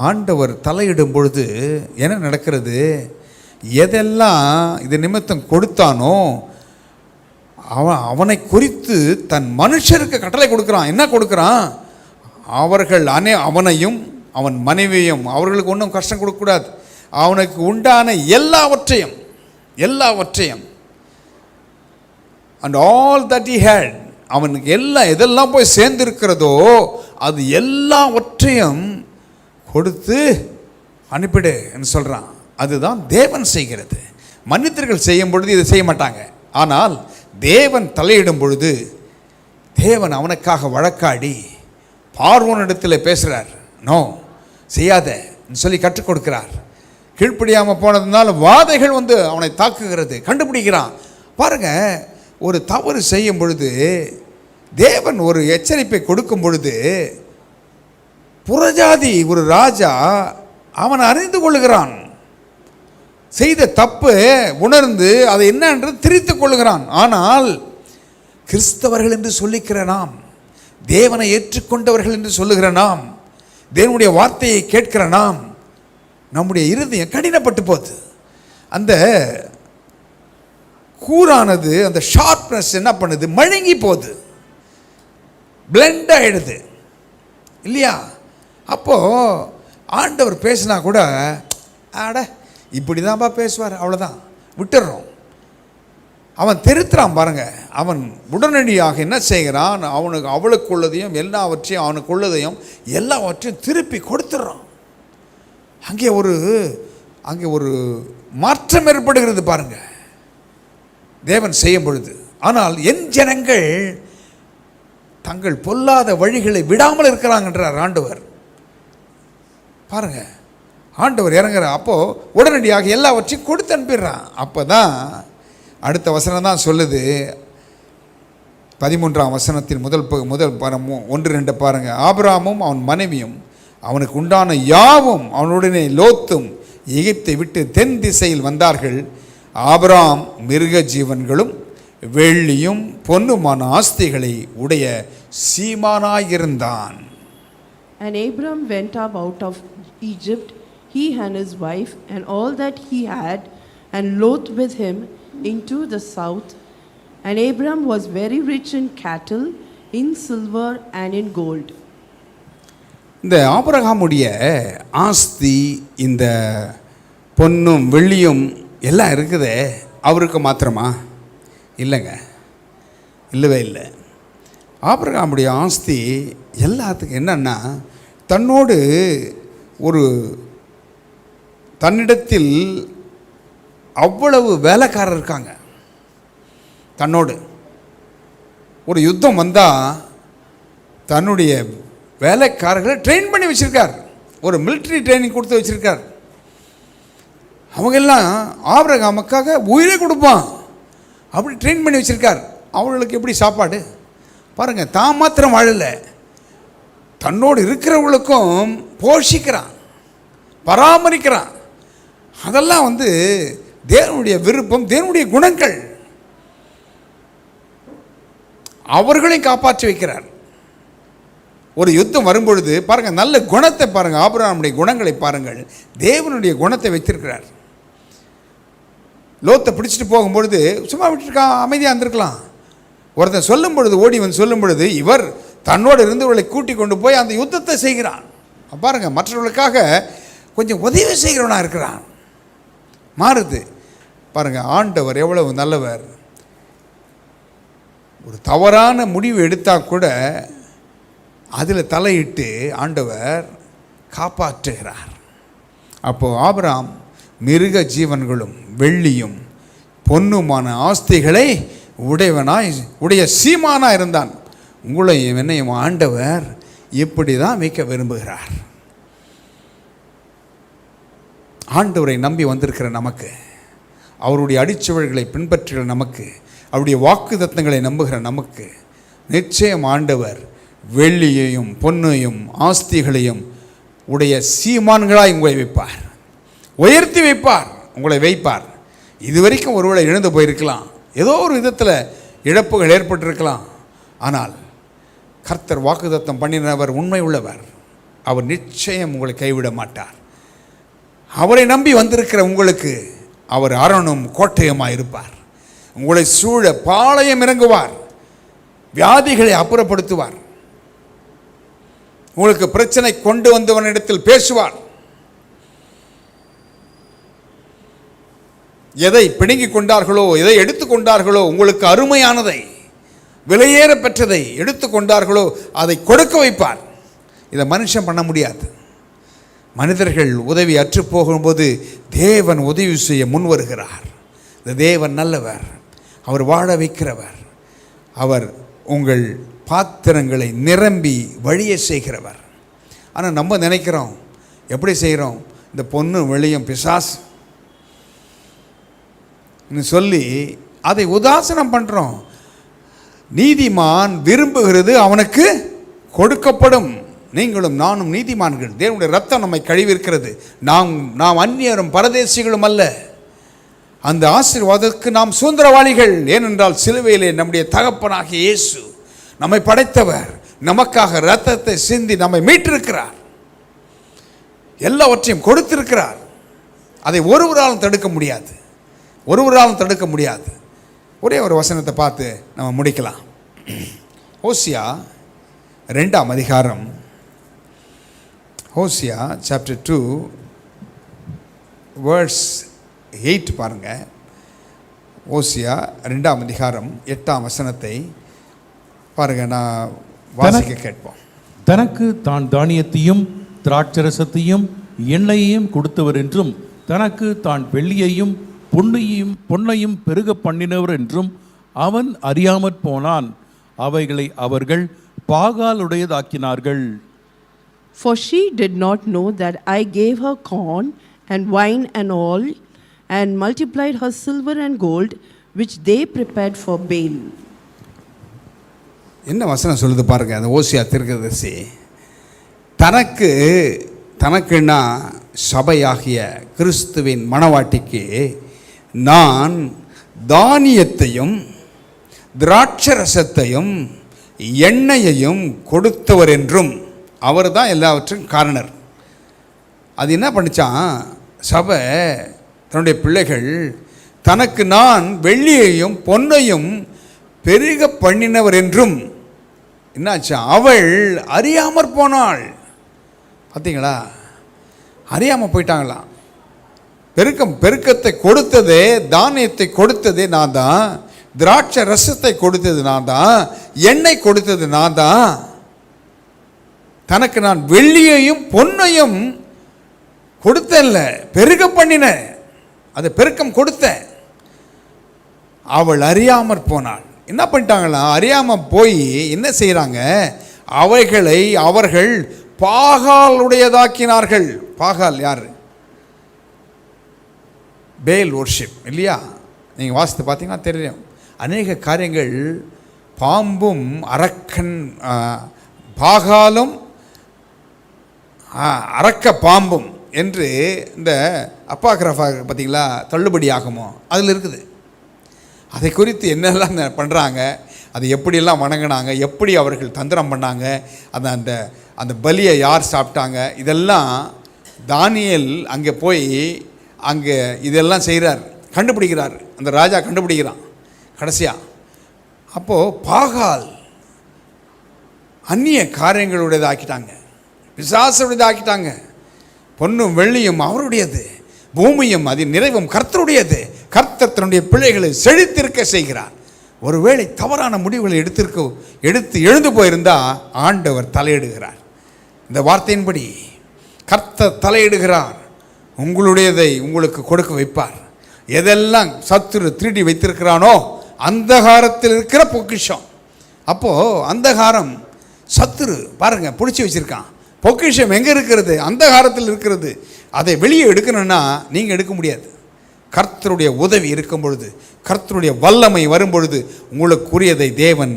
Speaker 1: ஆண்டவர் தலையிடும் பொழுது என்ன நடக்கிறது? எதெல்லாம் இது நிமித்தம் கொடுத்தானோ அவனை குறித்து தன் மனுஷருக்கு கட்டளை கொடுக்குறான். என்ன கொடுக்குறான்? அவர்கள் அவனையும் அவன் மனைவியும், அவர்களுக்கு ஒன்றும் கஷ்டம் கொடுக்கக்கூடாது, அவனுக்கு உண்டான எல்லாவற்றையும் and all that he had, அவனுக்கு எதெல்லாம் போய் சேர்ந்திருக்கிறதோ அது எல்லாவற்றையும் கொடுத்து அனுப்பிடு என்று சொல்கிறான். அதுதான் தேவன் செய்கிறது. மனிதர்கள் செய்யும் பொழுது இதை செய்ய மாட்டாங்க. ஆனால் தேவன் தலையிடும் பொழுது தேவன் அவனுக்காக வழக்காடி பார்வோனிடத்தில் பேசுகிறார். நோ, செய்யாதன்னு சொல்லி கற்றுக் கொடுக்கிறார். கீழ்ப்படியாமல் போனதுனால வாதைகள் வந்து அவனை தாக்குகிறது, கண்டுபிடிக்கிறான். பாருங்க, ஒரு தவறு செய்யும் பொழுது தேவன் ஒரு எச்சரிப்பை கொடுக்கும் பொழுது புறஜாதி ஒரு ராஜா அவன் அறிந்து கொள்ளுகிறான், செய்த தப்பு உணர்ந்து அதை என்னன்றது திரித்துக் கொள்ளுகிறான். ஆனால் கிறிஸ்தவர்கள் என்று சொல்லிக்கிற நாம், தேவனை ஏற்றுக்கொண்டவர்கள் என்று சொல்லுகிற நாம், தேவனுடைய வார்த்தையை கேட்கிற நாம், நம்முடைய இருதயம் கடினப்பட்டு போகுது. அந்த கூரானது, அந்த ஷார்ப்னஸ் என்ன பண்ணுது, மழுங்கி போகுது, பிளெண்ட் ஆகிடுது இல்லையா? அப்போது ஆண்டவர் பேசினா கூட ஆட இப்படி தான்ப்பா பேசுவார், அவ்வளோதான் விட்டுடுறோம். அவன் திருத்துறான் பாருங்க. அவன் உடனடியாக என்ன செய்கிறான், அவளுக்கு உள்ளதையும் எல்லாவற்றையும் அவனுக்கு உள்ளதையும் எல்லாவற்றையும் திருப்பி கொடுத்துட்றான். அங்கே ஒரு மாற்றம் ஏற்படுகிறது பாருங்க தேவன் செய்யும் பொழுது. ஆனால் என் ஜனங்கள் தங்கள் பொல்லாத வழிகளை விடாமல் இருக்கிறாங்கன்றார் ஆண்டவர். பாருங்க, ஆண்டவர் இறங்குற அப்போ உடனடியாக எல்லாவற்றையும் கொடுத்து அனுப்பிடுறான். அப்போ தான் அடுத்த வசனம் தான் சொல்லுது, 13ஆம் வசனத்தின் முதல் 1-2 பாருங்க. ஆபிரகாமும் அவன் மனைவியும் அவனுக்கு உண்டான யாவும் அவனுடனே லோத்தும் எகிப்தை விட்டு தென் திசையில் வந்தார்கள். ஆபிரகாம் மிருக ஜீவன்களும் வெள்ளியும் பொன்னுமான ஆஸ்திகளை உடைய சீமானாயிருந்தான்.
Speaker 4: And Abram went up out of Egypt, he and his wife, and all that he had, and Lot with him, into the south. And Abram was very rich in cattle, in silver and in gold.
Speaker 1: இந்த ஆபிரகாமுடைய ஆஸ்தி, இந்த பொன்னும் வெள்ளியும் எல்லாம் இருக்குதே, அவருக்கு மாத்திரமா? இல்லைங்க, இல்லவே இல்லை. ஆபிரகாமுடைய ஆஸ்தி எல்லாத்துக்கும் என்னன்னா, தன்னோடு தன்னிடத்தில் அவ்வளவு வேலைக்காரர் இருக்காங்க. தன்னோடு ஒரு யுத்தம் வந்தால் தன்னுடைய வேலைக்காரர்களை ட்ரெயின் பண்ணி வச்சுருக்கார், ஒரு மிலிட்ரி ட்ரைனிங் கொடுத்து வச்சுருக்கார். அவங்கெல்லாம் ஆபிரகாமுக்காக உயிரை கொடுப்பான், அப்படி ட்ரெயின் பண்ணி வச்சுருக்கார். அவங்களுக்கு எப்படி சாப்பாடு பாருங்கள். தான் மாத்திரம் வாழலை, தன்னோடு இருக்கிறவங்களுக்கும் போஷிக்கிறான், பராமரிக்கிறான். அதெல்லாம் வந்து தேவனுடைய விருப்பம், தேவனுடைய குணங்கள். அவர்களையும் காப்பாற்றி வைக்கிறார். ஒரு யுத்தம் வரும்பொழுது பாருங்கள், நல்ல குணத்தை பாருங்கள், ஆபிரகாமுடைய குணங்களை பாருங்கள், தேவனுடைய குணத்தை வைத்திருக்கிறார். லோத்தை பிடிச்சிட்டு போகும்பொழுது சும்மா விட்டுருக்கான், அமைதியாக இருந்திருக்கலாம். ஒருத்தன் சொல்லும் பொழுது, ஓடி வந்து சொல்லும் பொழுது, இவர் தன்னோடு இருந்தவர்களை கூட்டி கொண்டு போய் அந்த யுத்தத்தை செய்கிறான். பாருங்கள், மற்றவர்களுக்காக கொஞ்சம் உதவி செய்கிறவனாக இருக்கிறான். மாறுது பாருங்கள், ஆண்டவர் எவ்வளவு நல்லவர். ஒரு தவறான முடிவு எடுத்தால் கூட அதில் தலையிட்டு ஆண்டவர் காப்பாற்றுகிறார். அப்போது ஆபிரகாம் மிருக ஜீவன்களும் வெள்ளியும் பொன்னுமான ஆஸ்திகளை உடைய சீமானாக இருந்தான். உங்களையும் என்னையும் ஆண்டவர் இப்படி தான் வைக்க விரும்புகிறார். ஆண்டவரை நம்பி வந்திருக்கிற நமக்கு, அவருடைய அடிச்சுவடுகளை பின்பற்றுகிற நமக்கு, அவருடைய வாக்கு தத்தங்களை நம்புகிற நமக்கு நிச்சயம் ஆண்டவர் வெள்ளியையும் பொன்னையும் ஆஸ்திகளையும் உடைய சீமான்களாய் உங்களை வைப்பார், உயர்த்தி வைப்பார், உங்களை வைப்பார். இதுவரைக்கும் ஒருவேளை இழந்து போயிருக்கலாம், ஏதோ ஒரு விதத்தில் இழப்புகள் ஏற்பட்டிருக்கலாம். ஆனால் கர்த்தர் வாக்குத்தத்தம் பண்ணினவர் உண்மை உள்ளவர். அவர் நிச்சயம் உங்களை கைவிட மாட்டார். அவரை நம்பி வந்திருக்கிற உங்களுக்கு அவர் அரணும் கோட்டையுமாய் இருப்பார். உங்களை சூழ பாளையம் இறங்குவார், வியாதிகளை அப்புறப்படுத்துவார், உங்களுக்கு பிரச்சனை கொண்டு வந்தவனிடத்தில் பேசுவார். எதை பிடுங்கிக் கொண்டார்களோ, எதை எடுத்துக்கொண்டார்களோ, உங்களுக்கு அருமையானதை, விலையேற பெற்றதை எடுத்துக்கொண்டார்களோ அதை கொடுக்க வைப்பார். இதை மனுஷன் பண்ண முடியாது. மனிதர்கள் உதவி அற்று போகும்போது தேவன் உதவி செய்ய முன் வருகிறார். இந்த தேவன் நல்லவர், அவர் வாழ வைக்கிறவர், அவர் உங்கள் பாத்திரங்களை நிரம்பி வழிய செய்கிறவர். ஆனால் நம்ம நினைக்கிறோம், எப்படி செய்கிறோம்? இந்த பொண்ணு வெளியும் பிசாசு சொல்லி அதை உதாசனம் பண்ணுறோம். நீதிமான் விரும்புகிறது அவனுக்கு கொடுக்கப்படும். நீங்களும் நானும் நீதிமான்கள். தேவனுடைய ரத்தம் நம்மை கழுவிருக்கிறது. நாம் அந்நியரும் பரதேசிகளும் அல்ல. அந்த ஆசீர்வாதத்துக்கு நாம் சுதந்திரவாளிகள். ஏனென்றால் சிலுவையிலே நம்முடைய தகப்பனாகிய இயேசு நம்மை படைத்தவர் நமக்காக ரத்தத்தை சிந்தி நம்மை மீட்டிருக்கிறார். எல்லாவற்றையும் கொடுத்திருக்கிறார். அதை ஒருவராலும் தடுக்க முடியாது, ஒருவராலும் தடுக்க முடியாது. ஒரே ஒரு வசனத்தை பார்த்து நம்ம முடிக்கலாம். ஓசியா 2ஆம் அதிகாரம், ஓசியா சாப்டர் 2 verse 8 பாருங்க. ஓசியா 2ஆம் அதிகாரம் 8ஆம் வசனத்தை பாருங்க. நான் வாசிக்க கேட்போம்.
Speaker 3: தனக்கு தான் தானியத்தையும் திராட்சரசத்தையும் எண்ணெயையும் கொடுத்தவர் என்றும், தனக்கு தான் வெள்ளியையும் பொன்னையும் பெருக பண்ணினவர் என்றும் அவன் அறியாமற் போனான். அவைகளை அவர்கள் பாகாலுடையதாக்கினார்கள்.
Speaker 4: For she did not know that I gave her corn and wine and oil, and multiplied her silver and gold, which they prepared for Baal.
Speaker 1: என்ன வசனம் சொல்லுது பாருங்க. அந்த ஓசியா தீர்க்கதரிசி தனக்குன்னா சபையாகிய கிறிஸ்துவின் மணவாட்டிக்கு நான் தானியத்தையும் திராட்சரசத்தையும் எண்ணெயையும் கொடுத்தவர் என்றும், அவர் தான் எல்லாவற்றும் காரணர். அது என்ன பண்ணிச்சான்? சபை தன்னுடைய பிள்ளைகள் தனக்கு நான் வெள்ளியையும் பொன்னையும் பெருக பண்ணினவர் என்றும் என்னாச்சா? அவள் அறியாமற் போனாள். பார்த்தீங்களா? அறியாமல் போயிட்டாங்களாம். பெருக்கத்தை கொடுத்ததே, தானியத்தை கொடுத்ததே நான் தான், திராட்சை ரசத்தை கொடுத்தது நான் தான், எண்ணெய் கொடுத்தது நான் தான். தனக்கு நான் வெள்ளியையும் பொன்னையும் கொடுத்தல்ல, பெருக பண்ணின, அதை பெருக்கம் கொடுத்தேன். அவள் அறியாமற் போனாள். என்ன பண்ணிட்டாங்களா? அறியாமல் போய் என்ன செய்கிறாங்க? அவைகளை அவர்கள் பாகாலுடையதாக்கினார்கள். பாகால் யார்? பேல் வொர்ஷிப் இல்லையா? நீங்கள் வாசித்து பார்த்தீங்கன்னா தெரியும். அநேக காரியங்கள் பாம்பும் அரக்கன் பாகாலும் அரக்க பாம்பும் என்று இந்த அப்பாகிராஃபா பார்த்தீங்களா, தள்ளுபடி ஆகுமோ அதில் இருக்குது. அதை குறித்து என்னெல்லாம் பண்ணுறாங்க, அதை எப்படியெல்லாம் வணங்கினாங்க, எப்படி அவர்கள் தந்திரம் பண்ணாங்க, அந்த அந்த பலியை யார் சாப்பிட்டாங்க, இதெல்லாம் தானியேல் அங்கே போய் அங்கே இதெல்லாம் செய்கிறார், கண்டுபிடிக்கிறார். அந்த ராஜா கண்டுபிடிக்கிறான் கடைசியாக. அப்போது பாகால் அந்நிய காரியங்களுடையதாக்கிட்டாங்க, பிசாசுடையதாக்கிட்டாங்க. பொன்னும் வெள்ளியும் அவருடையது, பூமியும் அதன் நிறைவும் கர்த்தருடையது. கர்த்தர் தன்னுடைய பிள்ளைகளை செழித்திருக்க செய்கிறார். ஒருவேளை தவறான முடிவுகளை எடுத்து எழுந்து போயிருந்தால் ஆண்டவர் தலையிடுகிறார். இந்த வார்த்தையின்படி கர்த்தர் தலையிடுகிறார். உங்களுடையதை உங்களுக்கு கொடுக்க வைப்பார். எதெல்லாம் சத்துரு திருடி வைத்திருக்கிறானோ அந்தகாரத்தில் இருக்கிற பொக்கிஷம். அப்போது அந்தகாரம் சத்துரு பாருங்க பிடிச்சி வச்சிருக்கான். பொக்கிஷம் எங்கே இருக்கிறது? அந்தகாரத்தில் இருக்கிறது. அதை வெளியே எடுக்கணும்னா நீங்கள் எடுக்க முடியாது. கர்த்தருடைய உதவி இருக்கும் பொழுது, கர்த்தருடைய வல்லமை வரும் பொழுது உங்களுக்குரியதை தேவன்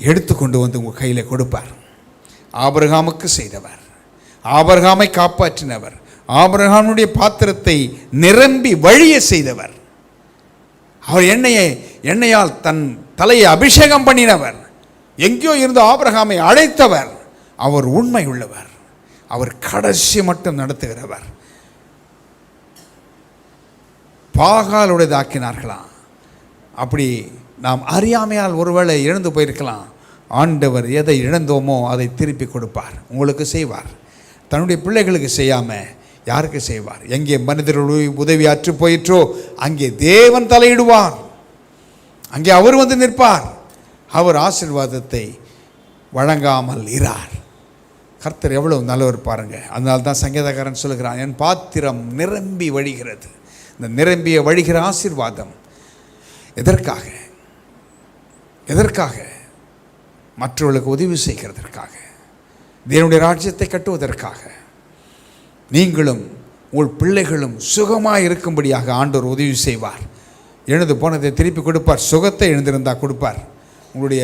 Speaker 1: எடுத்துக்கொண்டு வந்து உங்கள் கையில் கொடுப்பார். ஆபிரகாமுக்கு செய்தவர், ஆபிரகாமை காப்பாற்றினவர், ஆபிரகாமுடைய பாத்திரத்தை நிரம்பி வழிய செய்தவர், அவர் எண்ணெயால் தன் தலையை அபிஷேகம் பண்ணினவர், எங்கேயோ இருந்து ஆபிரகாமை அழைத்தவர், அவர் உண்மை உள்ளவர், அவர் கடைசி மட்டும் நடத்துகிறவர். பாகாலுடையதாக்கினார்களாம். அப்படி நாம் அறியாமையால் ஒருவேளை இழந்து போயிருக்கலாம். ஆண்டவர் எதை இழந்தோமோ அதை திருப்பி கொடுப்பார், உங்களுக்கு செய்வார். தன்னுடைய பிள்ளைகளுக்கு செய்யாமல் யாருக்கு செய்வார்? எங்கே மனிதர்களுடைய உதவி அற்று போயிற்றோ அங்கே தேவன் தலையிடுவார், அங்கே அவர் வந்து நிற்பார். அவர் ஆசீர்வாதத்தை வழங்காமல் இரார். கர்த்தர் எவ்வளவு நல்லவர் பாருங்க. அதனால தான் சங்கீதக்காரன் சொல்லுகிறான், என் பாத்திரம் நிரம்பி வழிகிறது. இந்த நிரம்பிய வழிகிற ஆசீர்வாதம் எதற்காக? மற்றவர்களுக்கு உதவி செய்கிறதற்காக, தேவனுடைய ராஜ்யத்தை கட்டுவதற்காக. நீங்களும் உங்கள் பிள்ளைகளும் சுகமாக இருக்கும்படியாக ஆண்டவர் உதவி செய்வார். எழுந்து போனதை திருப்பி கொடுப்பார். சுகத்தை எழுந்திருந்தால் கொடுப்பார். உங்களுடைய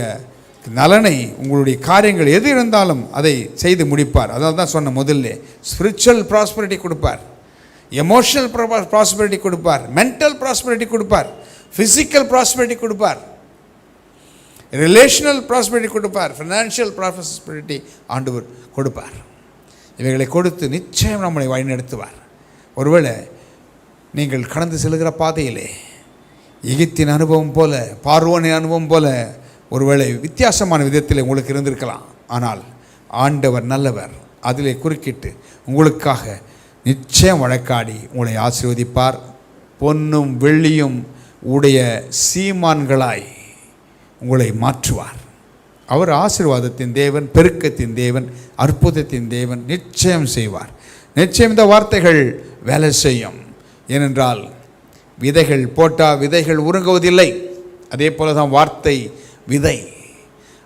Speaker 1: நலனை, உங்களுடைய காரியங்கள் எது இருந்தாலும் அதை செய்து முடிப்பார். அதனால தான் சொன்ன முதல்ல ஸ்பிரிச்சுவல் ப்ராஸ்பரிட்டி கொடுப்பார், எமோஷனல் ப்ராஸ்பரிட்டி கொடுப்பார், மென்டல் ப்ராஸ்பரிட்டி கொடுப்பார், ஃபிசிக்கல் ப்ராஸ்பரிட்டி கொடுப்பார், ரிலேஷனல் ப்ராஸ்பரிட்டி கொடுப்பார், ஃபினான்ஷியல் ப்ராஸ்பரிட்டி ஆண்டவர் கொடுப்பார். இவைகளை கொடுத்து நிச்சயம் நம்மளை வழிநடத்துவார். ஒருவேளை நீங்கள் கடந்து செல்கிற பாதையிலே எகிப்தின் அனுபவம் போல, பார்வோனின் அனுபவம் போல ஒருவேளை வித்தியாசமான விதத்தில் உங்களுக்கு இருந்திருக்கலாம். ஆனால் ஆண்டவர் நல்லவர். அதிலே குறுக்கிட்டு உங்களுக்காக நிச்சயம் வழக்காடி உங்களை ஆசீர்வதிப்பார். பொன்னும் வெள்ளியும் உடைய சீமான்களாய் உங்களை மாற்றுவார். அவர் ஆசீர்வாதத்தின் தேவன், பெருக்கத்தின் தேவன், அற்புதத்தின் தேவன். நிச்சயம் செய்வார். நிச்சயம் இந்த வார்த்தைகள் வேலை செய்யும். ஏனென்றால் விதைகள் போட்டால் விதைகள் உருங்குவதில்லை. அதே போல தான் வார்த்தை விதை.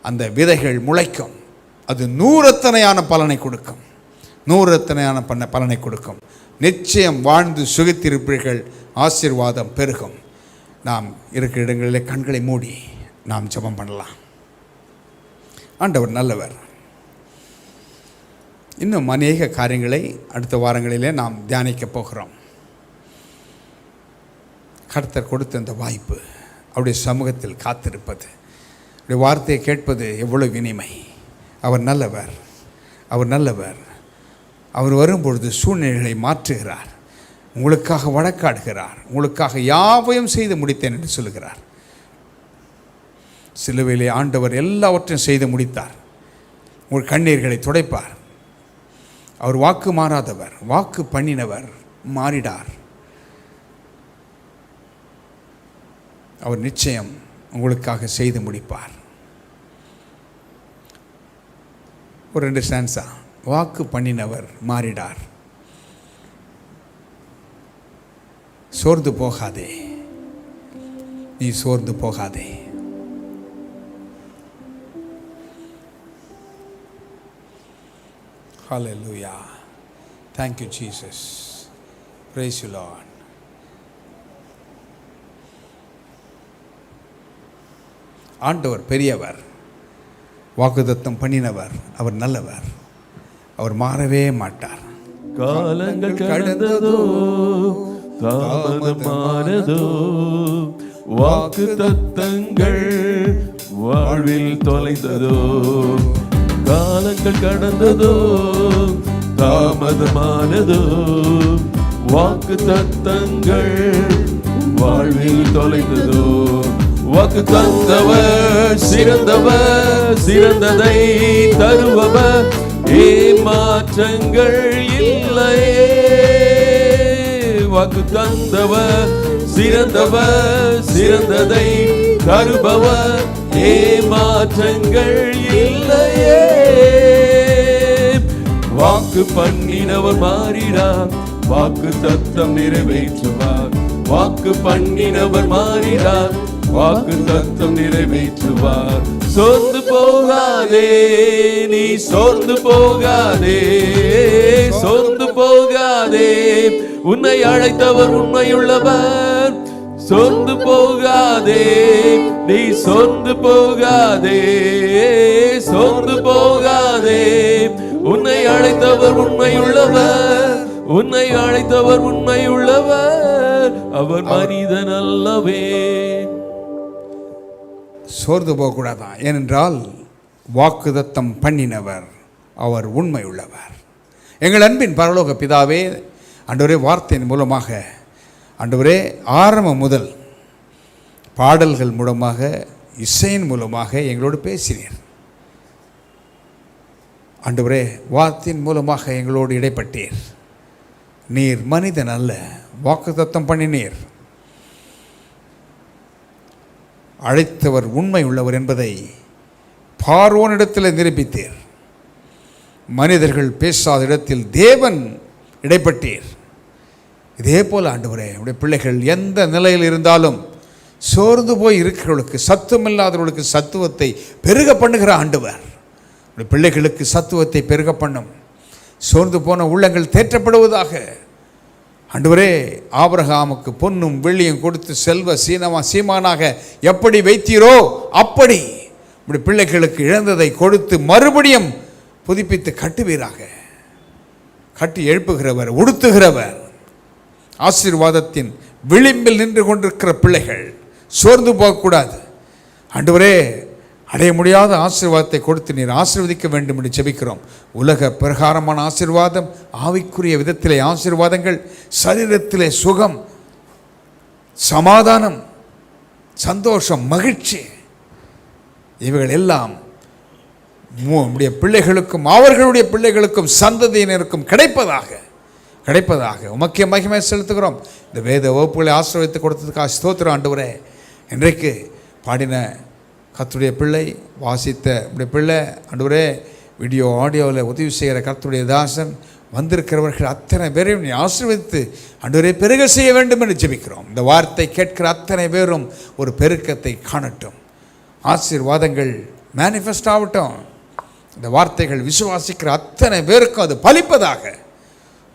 Speaker 1: அந்த விதைகள் முளைக்கும். அது நூறத்தனையான பலனை கொடுக்கும். நூறத்தனையான பலனை கொடுக்கும். நிச்சயம் வாழ்ந்து சுகித்திருப்பீர்கள். ஆசீர்வாதம் பெருகும். நாம் இருக்கிற இடங்களிலே கண்களை மூடி நாம் ஜெபம் பண்ணலாம். ஆண்டவர் நல்லவர். இன்னும் அநேக காரியங்களை அடுத்த வாரங்களிலே நாம் தியானிக்கப் போகிறோம். கர்த்தர் கொடுத்த இந்த வாய்ப்பு, அவருடைய சமூகத்தில் காத்திருப்பது, அவருடைய வார்த்தையை கேட்பது எவ்வளவு இனிமை. அவர் நல்லவர். அவர் நல்லவர். அவர் வரும்பொழுது சூழ்நிலைகளை மாற்றுகிறார். உங்களுக்காக வழக்காடுகிறார். உங்களுக்காக யாவையும் செய்து முடித்தேன் என்று சொல்லுகிறார். சிலுவையிலே ஆண்டவர் எல்லாவற்றையும் செய்து முடித்தார். உங்கள் கண்ணீர்களை துடைப்பார். அவர் வாக்கு மாறாதவர். வாக்கு பண்ணினவர் மாறிடார். அவர் நிச்சயம் உங்களுக்காக செய்து முடிப்பார். ஒரு 2 ஸ்டான்ஸா. வாக்கு பண்ணினவர் மாறிடார். சோர்ந்து போகாதே, நீ சோர்ந்து போகாதே. Hallelujah. Thank you, Jesus. Praise you, Lord. ஆண்டவர் பெரியவர், வாக்குத்தத்தம் பண்ணினவர், அவர் நல்லவர், அவர் மாறவே மாட்டார்.
Speaker 2: காலங்கள் கடந்ததோ தாமதமானதோ, வாக்கு தத்தங்கள் வாழ்வில் தொலைந்ததோ. காலங்கள் கடந்ததோ தாமதமானதோ, வாக்கு தத்தங்கள் வாழ்வில் தொலைந்ததோ. வாக்கு தந்தவர் சிறந்தவர், சிறந்ததை தருபவர், ஏமாற்றங்கள் இல்லையே. வாக்கு தந்தவர் சிறந்தவர், சிறந்ததை தருபவர், ஏமாற்றங்கள் இல்லையே. வாக்கு பண்ணினவர் மாறிடார், வாக்கு தத்தம் நிறைவேற்றுவார். வாக்கு பண்ணினவர் மாறிடார், வாக்கு தத்தம் நிறைவேற்றுவார். சோர்ந்து போகாதே, நீ சோர்ந்து போகாதே, சோர்ந்து போகாதே. உன்னை அழைத்தவர் உண்மையுள்ளவர். சோர்ந்து போகாதே, நீ சோர்ந்து போகாதே, சோர்ந்து போகாதே. உன்னை அழைத்தவர் உண்மையுள்ளவர், உன்னை அழைத்தவர் உண்மையுள்ளவர். அவர் மனிதன் அல்லவே.
Speaker 1: சோர்ந்து போகக்கூடாதான். ஏனென்றால் வாக்குத்தத்தம் பண்ணினவர் அவர் உண்மை உள்ளவர். எங்கள் அன்பின் பரலோக பிதாவே, ஆண்டவரே, வார்த்தையின் மூலமாக ஆண்டவரே ஆரம்பம் முதல் பாடல்கள் மூலமாக, இசையின் மூலமாக எங்களோடு பேசினீர். ஆண்டவரே, வார்த்தையின் மூலமாக எங்களோடு இடைப்பட்டீர். நீர் மனிதன் அல்ல, வாக்குத்தத்தம் பண்ணினீர். அழைத்தவர் உண்மை உள்ளவர் என்பதை பார்வோனிடத்தில் நிரூபித்தீர். மனிதர்கள் பேசாத இடத்தில் தேவன் இடைப்பட்டீர். இதே போல் ஆண்டவரே, உடைய பிள்ளைகள் எந்த நிலையில் இருந்தாலும் சோர்ந்து போய் இருக்கிறவர்களுக்கு, சத்துவமில்லாதவர்களுக்கு சத்துவத்தை பெருக பண்ணுகிற ஆண்டவர். உடைய பிள்ளைகளுக்கு சத்துவத்தை பெருக பண்ணும். சோர்ந்து போன உள்ளங்கள் தேற்றப்படுவதாக. ஆண்டவரே, ஆபிரகாமுக்கு பொன்னும் வெள்ளியும் கொடுத்து செல்வ சீமானாக எப்படி வைத்தீரோ அப்படி உம்முடைய பிள்ளைகளுக்கு இழந்ததை கொடுத்து மறுபடியும் புதுப்பித்து கட்டுவீராக. கட்டி எழுப்புகிறவர், உடுத்துகிறவர். ஆசீர்வாதத்தின் விளிம்பில் நின்று கொண்டிருக்கிற பிள்ளைகள் சோர்ந்து போகக்கூடாது. ஆண்டவரே, அடைய முடியாத ஆசீர்வாதத்தை கொடுத்து நீர் ஆசீர்வதிக்க வேண்டும் என்று ஜெபிக்கிறோம். உலக பிரகாரமான ஆசீர்வாதம், ஆவிக்குரிய விதத்திலே ஆசீர்வாதங்கள், சரீரத்திலே சுகம், சமாதானம், சந்தோஷம், மகிழ்ச்சி, இவைகள் எல்லாம் நம்முடைய பிள்ளைகளுக்கும் அவர்களுடைய பிள்ளைகளுக்கும் சந்ததியினருக்கும் கிடைப்பதாக உமக்கே மகிமை செலுத்துகிறோம். இந்த வேத வகுப்புகளை ஆசீர்வதித்து கொடுத்ததுக்காக ஸ்தோத்திரம் ஆண்டவரே. இன்றைக்கு பாடின கர்த்தருடைய பிள்ளை, வாசித்த நம்முடைய பிள்ளை ஆண்டவரே, வீடியோ ஆடியோவில் உதவி செய்கிற கர்த்தருடைய தாசன், வந்திருக்கிறவர்கள் அத்தனை பேரையும் நீ ஆசீர்வதித்து ஆண்டவரே பெருக செய்ய வேண்டும் என்று ஜெபிக்கிறோம். இந்த வார்த்தை கேட்கிற அத்தனை பேரும் ஒரு பெருக்கத்தை காணட்டும். ஆசீர்வாதங்கள் மேனிஃபெஸ்ட் ஆகட்டும். இந்த வார்த்தைகள் விசுவாசிக்கிற அத்தனை பேருக்கும் அது பலிப்பதாக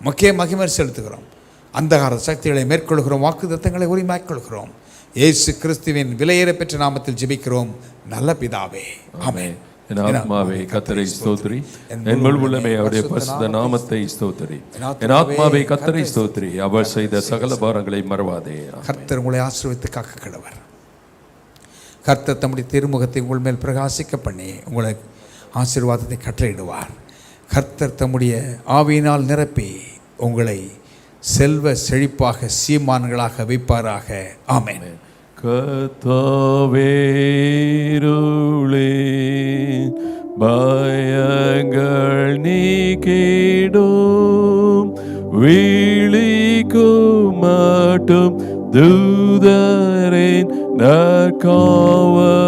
Speaker 1: முக்கிய மகிமை செலுத்துகிறோம். அந்தகார சக்திகளை மேற்கொள்கிறோம், வாக்குத்தத்தங்களை உரிமைக்கொள்கிறோம். இயேசு கிறிஸ்துவின் விலையேற பெற்ற நாமத்தில் ஜெபிக்கிறோம் நல்ல பிதாவே, ஆமென்.
Speaker 2: என் ஆத்மாவே கர்த்தரை ஸ்தோத்திரி, என் முழு உள்ளமே அவருடைய பரிசுத்த நாமத்தை ஸ்தோத்திரி. என் ஆத்மாவே கர்த்தரை ஸ்தோத்திரி, அவர் செய்த சகல பாரங்களை மறவாதே.
Speaker 1: கர்த்தர் உங்களை ஆசீர்வதித்து காக்க கடவர். கர்த்தர் தம்முடைய திருமுகத்தை உங்கள் மேல் பிரகாசிக்க பண்ணி உங்களை ஆசீர்வாதத்தை கட்டளையிடுவார். கர்த்தர் தம்முடைய ஆவியினால் நிரப்பி உங்களை செல்வ செழிப்பாக சீமான்களாக வைப்பாராக. ஆமென்.
Speaker 2: கர்த்தாவேருளே பயங்கள் நீக்கிடும், விழிக்கும் மட்டும் தூதரின் நற்காவல்